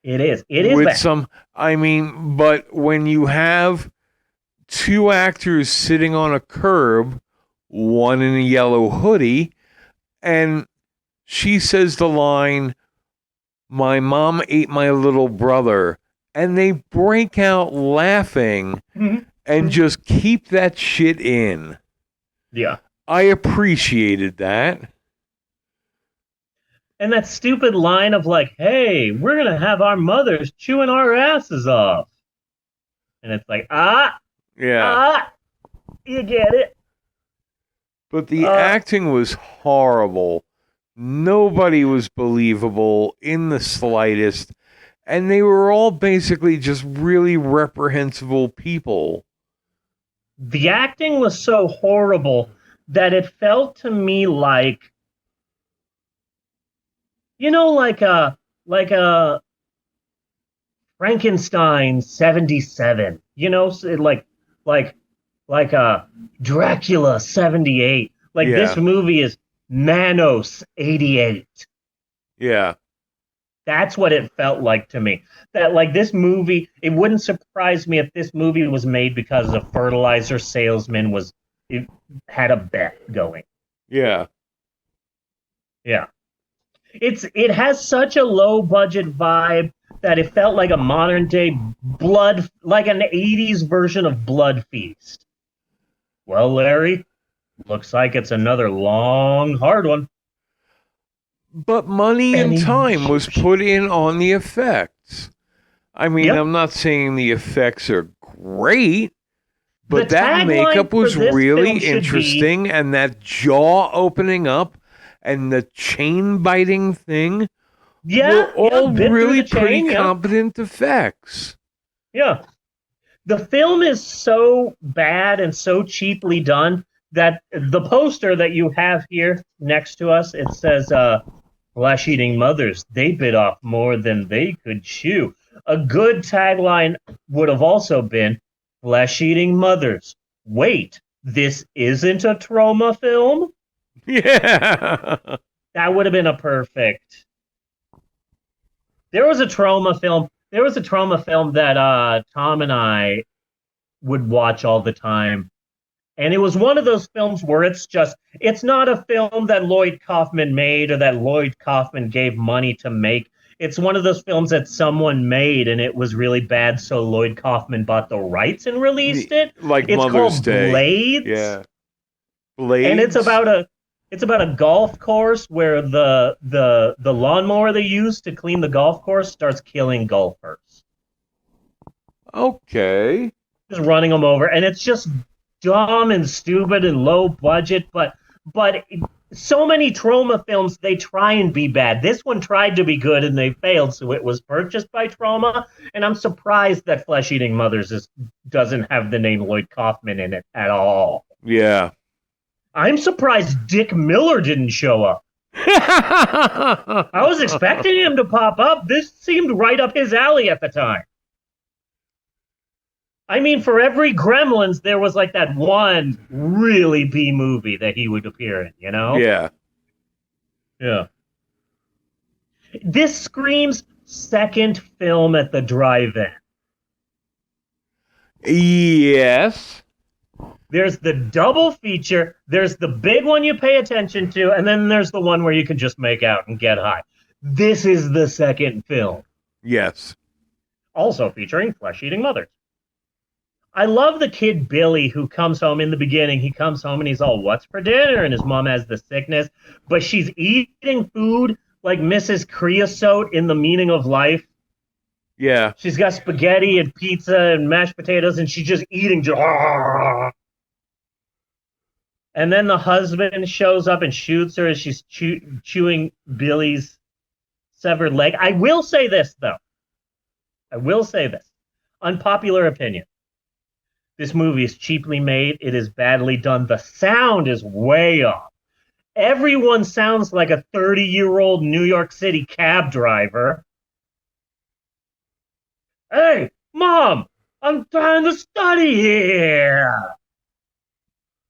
It is. It is with bad. But when you have two actors sitting on a curb, one in a yellow hoodie, and she says the line, "My mom ate my little brother," and they break out laughing and just keep that shit in. Yeah. I appreciated that. And that stupid line of like, hey, we're going to have our mothers chewing our asses off. And it's like, you get it. But the acting was horrible. Nobody was believable in the slightest. And they were all basically just really reprehensible people. The acting was so horrible that it felt to me like, like a Frankenstein 77, like a Dracula 78. Like this movie is Manos 88. Yeah. That's what it felt like to me. That like this movie, it wouldn't surprise me if this movie was made because a fertilizer salesman had a bet going. Yeah. Yeah. It has such a low budget vibe that it felt like a modern day like an 80s version of Blood Feast. Well, Larry, looks like it's another long, hard one. But money and time was put in on the effects. I mean, I'm not saying the effects are great, but that makeup was really interesting, and that jaw opening up and the chain biting thing were all really pretty competent effects. Yeah. The film is so bad and so cheaply done that the poster that you have here next to us, it says, flesh-eating mothers, they bit off more than they could chew. A good tagline would have also been, flesh-eating mothers. Wait, this isn't a trauma film? Yeah. That would have been a perfect. There was a trauma film that Tom and I would watch all the time. And it was one of those films where it's not a film that Lloyd Kaufman made or that Lloyd Kaufman gave money to make. It's one of those films that someone made and it was really bad, so Lloyd Kaufman bought the rights and released it. Like it's Mother's called Day. Blades. Yeah. Blades. And it's about a golf course where the lawnmower they use to clean the golf course starts killing golfers. Okay. Just running them over, and it's just dumb and stupid and low budget, but so many trauma films, they try and be bad. This one tried to be good and they failed, so it was purchased by Trauma, and I'm surprised that Flesh Eating Mothers doesn't have the name Lloyd Kaufman in it at all. Yeah. I'm surprised Dick Miller didn't show up. I was expecting him to pop up. This seemed right up his alley at the time. I mean, for every Gremlins, there was like that one really B movie that he would appear in, Yeah. Yeah. This screams second film at the drive-in. Yes. There's the double feature, there's the big one you pay attention to, and then there's the one where you can just make out and get high. This is the second film. Yes. Also featuring flesh-eating mothers. I love the kid Billy who comes home in the beginning. He comes home and he's all, what's for dinner? And his mom has the sickness. But she's eating food like Mrs. Creosote in The Meaning of Life. Yeah. She's got spaghetti and pizza and mashed potatoes, and she's just eating. And then the husband shows up and shoots her as she's chewing Billy's severed leg. I will say this, though. Unpopular opinion. This movie is cheaply made. It is badly done. The sound is way off. Everyone sounds like a 30-year-old New York City cab driver. Hey, Mom, I'm trying to study here.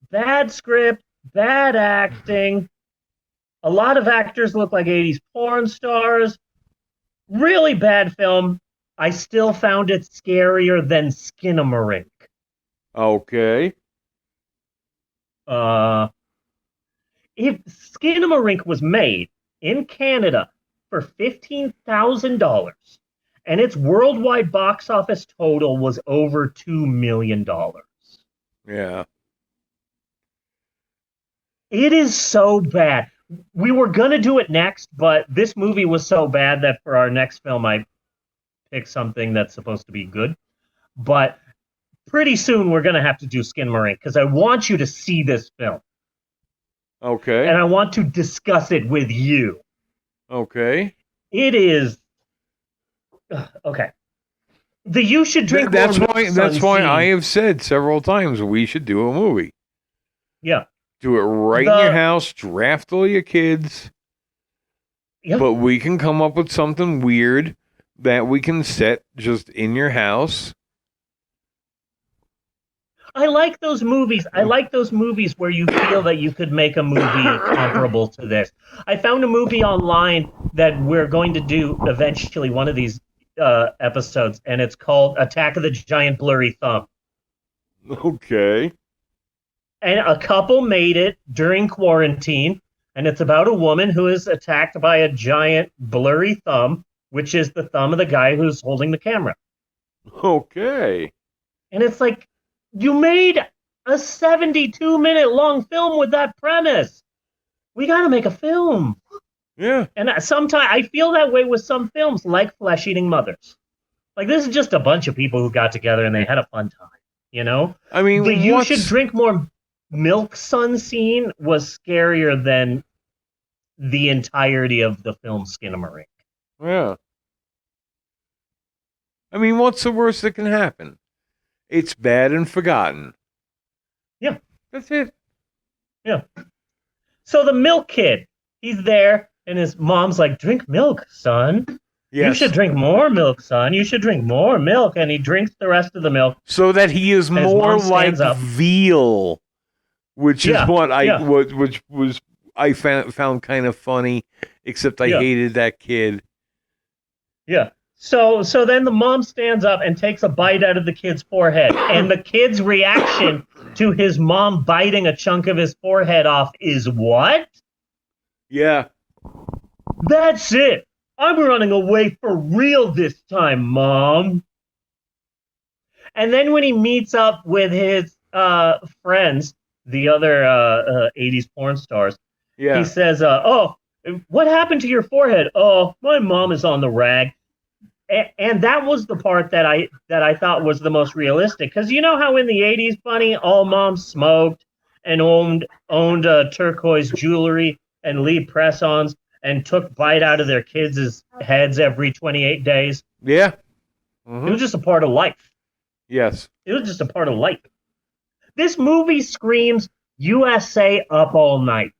Bad script, bad acting. A lot of actors look like 80s porn stars. Really bad film. I still found it scarier than Skinamarink. Okay. If Skinamarink was made in Canada for $15,000 and its worldwide box office total was over $2 million. Yeah. It is so bad. We were going to do it next, but this movie was so bad that for our next film, I picked something that's supposed to be good. But pretty soon, we're going to have to do Skinamarink because I want you to see this film. Okay. And I want to discuss it with you. Okay. It is... okay. The You Should Drink That's More why. Milk That's Son why scene. I have said several times we should do a movie. Yeah. Do it right in your house. Draft all your kids. Yeah. But we can come up with something weird that we can set just in your house. I like those movies. I like those movies where you feel that you could make a movie comparable to this. I found a movie online that we're going to do eventually, one of these episodes, and it's called Attack of the Giant Blurry Thumb. Okay. And a couple made it during quarantine, and it's about a woman who is attacked by a giant blurry thumb, which is the thumb of the guy who's holding the camera. Okay. And it's like, you made a 72-minute long film with that premise. We got to make a film. Yeah. And sometimes I feel that way with some films, like Flesh Eating Mothers. Like, this is just a bunch of people who got together and they had a fun time, you know? I mean, You Should Drink More Milk Son scene was scarier than the entirety of the film Skinamarink. Yeah. I mean, what's the worst that can happen? It's bad and forgotten. Yeah. That's it. Yeah. So the milk kid, he's there, and his mom's like, drink milk, son. Yes. You should drink more milk, son. You should drink more milk. And he drinks the rest of the milk. So that he is And his more mom stands like up. veal, which is what yeah. which was I found kind of funny, except I Yeah. hated that kid. Yeah. So then the mom stands up and takes a bite out of the kid's forehead. And the kid's reaction to his mom biting a chunk of his forehead off is what? Yeah. That's it. I'm running away for real this time, Mom. And then when he meets up with his friends, the other 80s porn stars, Yeah. he says, oh, what happened to your forehead? Oh, my mom is on the rag. And that was the part that I thought was the most realistic. Because you know how in the 80s, Bunny, all moms smoked and owned turquoise jewelry and lead press-ons and took bite out of their kids' heads every 28 days? Yeah. It was just a part of life. Yes. It was just a part of life. This movie screams USA Up All Night.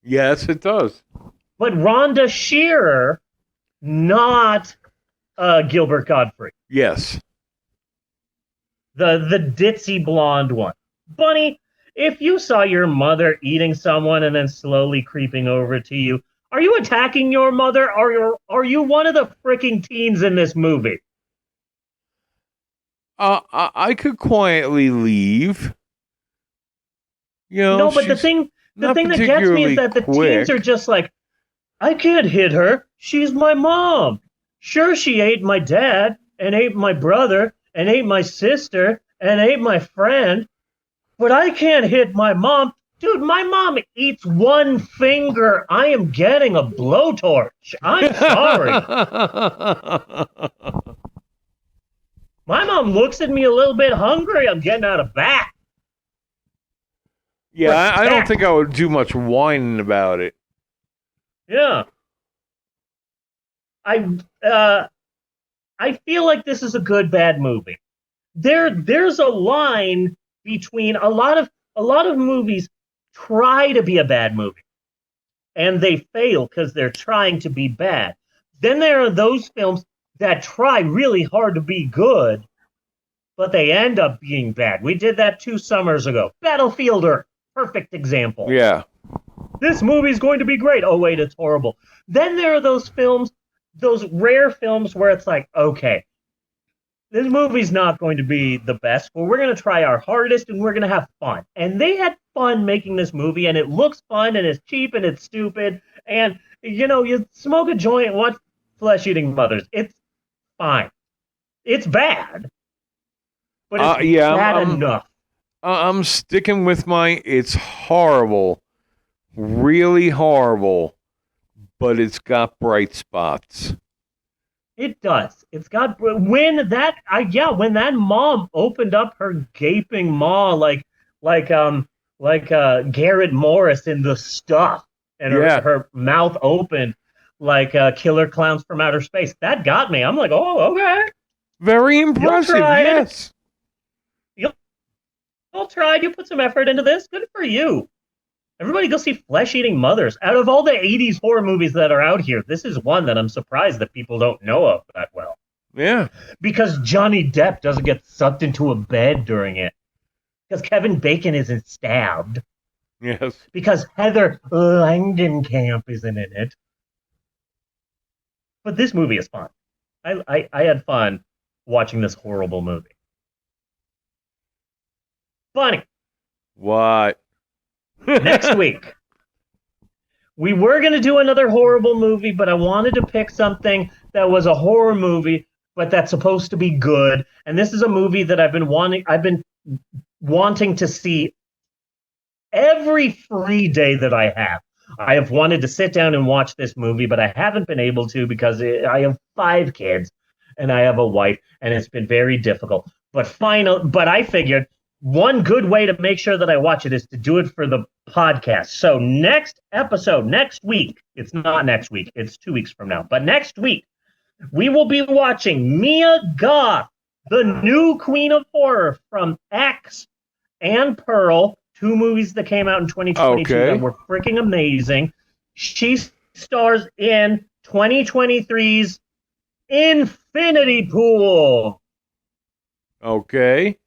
Yes, it does. But Rhonda Shearer, not Gilbert Gottfried. Yes. The ditzy blonde one. Bunny, if you saw your mother eating someone and then slowly creeping over to you, are you attacking your mother, or are you one of the freaking teens in this movie? I could quietly leave. You know, No, but the thing that gets me is that the teens are just like, I can't hit her. She's my mom. Sure, she ate my dad and ate my brother and ate my sister and ate my friend, but I can't hit my mom. Dude, my mom eats one finger. I am getting a blowtorch. I'm sorry. My mom looks at me a little bit hungry. I'm getting out of back. Yeah, I don't think I would do much whining about it. Yeah. I feel like this is a good bad movie. There's a line between a lot of movies try to be a bad movie and they fail because they're trying to be bad. Then there are those films that try really hard to be good, but they end up being bad. We did that 2 summers ago. Battlefield Earth, perfect example. Yeah. This movie's going to be great. Oh, wait, it's horrible. Then there are those films, those rare films where it's like, okay, this movie's not going to be the best, but we're going to try our hardest and we're going to have fun. And they had fun making this movie, and it looks fun, and it's cheap, and it's stupid. And, you know, you smoke a joint and watch Flesh Eating Mothers. It's fine. It's bad, but it's yeah, bad enough. I'm sticking with my. It's horrible, really horrible, but it's got bright spots. It does. It's got when that mom opened up her gaping maw like Garrett Morris in The Stuff, and her mouth opened like Killer Clowns from Outer Space. That got me. I'm like, oh, okay. Very impressive. Yes. You all tried. You put some effort into this. Good for you. Everybody go see Flesh-Eating Mothers. Out of all the 80s horror movies that are out here, this is one that I'm surprised that people don't know of that well. Yeah. Because Johnny Depp doesn't get sucked into a bed during it. Because Kevin Bacon isn't stabbed. Yes. Because Heather Langenkamp isn't in it. But this movie is fun. I had fun watching this horrible movie. Bunny. What? Next week, we were going to do another horrible movie, but I wanted to pick something that was a horror movie, but that's supposed to be good. And this is a movie that I've been wanting to see every free day that I have. I have wanted to sit down and watch this movie, but I haven't been able to because I have 5 kids and I have a wife, and it's been very difficult. But I figured one good way to make sure that I watch it is to do it for the podcast. So next episode, next week, it's not next week, it's 2 weeks from now, but next week, we will be watching Mia Goth, the new Queen of Horror from X and Pearl, 2 movies that came out in 2022 that were freaking amazing. She stars in 2023's Infinity Pool. Okay.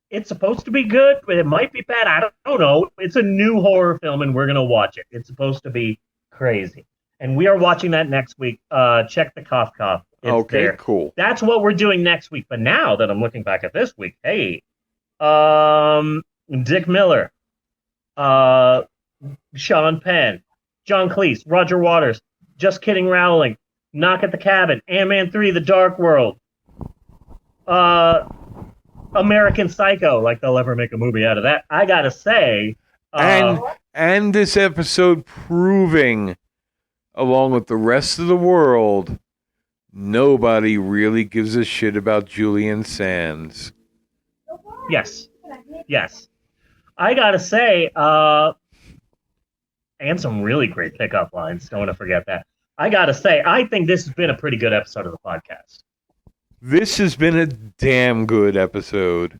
It's supposed to be good, but it might be bad. I don't know. It's a new horror film, and we're going to watch it. It's supposed to be crazy. And we are watching that next week. Check the cough. It's there. Cool. That's what we're doing next week. But now that I'm looking back at this week, hey, Dick Miller, Sean Penn, John Cleese, Roger Waters, Just Kidding Rowling, Knock at the Cabin, Ant-Man 3, The Dark World, American Psycho, like they'll ever make a movie out of that. I gotta say, and this episode proving, along with the rest of the world, nobody really gives a shit about Julian Sands. Yes. I gotta say, and some really great pickup lines. Don't want to forget that. I gotta say, I think this has been a pretty good episode of the podcast. This has been a damn good episode.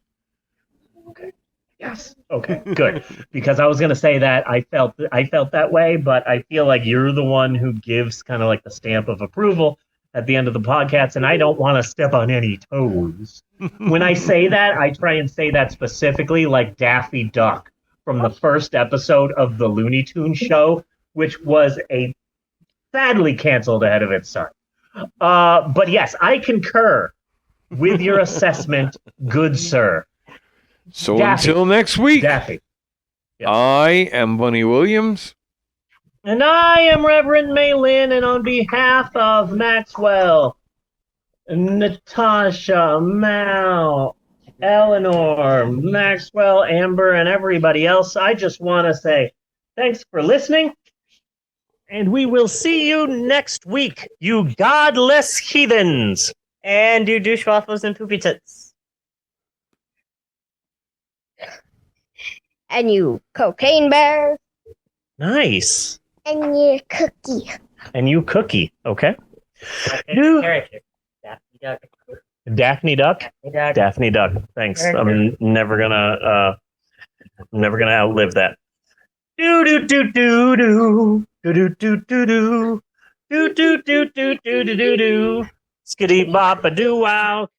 Okay. Yes. Okay. Good. Because I was going to say that I felt that way, but I feel like you're the one who gives kind of like the stamp of approval at the end of the podcast, and I don't want to step on any toes. When I say that, I try and say that specifically like Daffy Duck from the first episode of the Looney Tunes show, which was sadly canceled ahead of its time. But yes, I concur with your assessment, good sir. So Daffy. until next week, Daffy. Yes. I am Bunny Williams. And I am Reverend Maylin, and on behalf of Maxwell, Natasha, Mal, Eleanor, Maxwell, Amber, and everybody else, I just want to say thanks for listening. And we will see you next week, you godless heathens. And you douche waffles and poopy tits. And you cocaine bear. Nice. And you cookie. And you cookie, okay? Character. Daphne Duck? Daphne Duck. Thanks. I'm never gonna outlive that. Do do do do do. Do do do do do do do do do do do do do. Skitty bop a doo wow.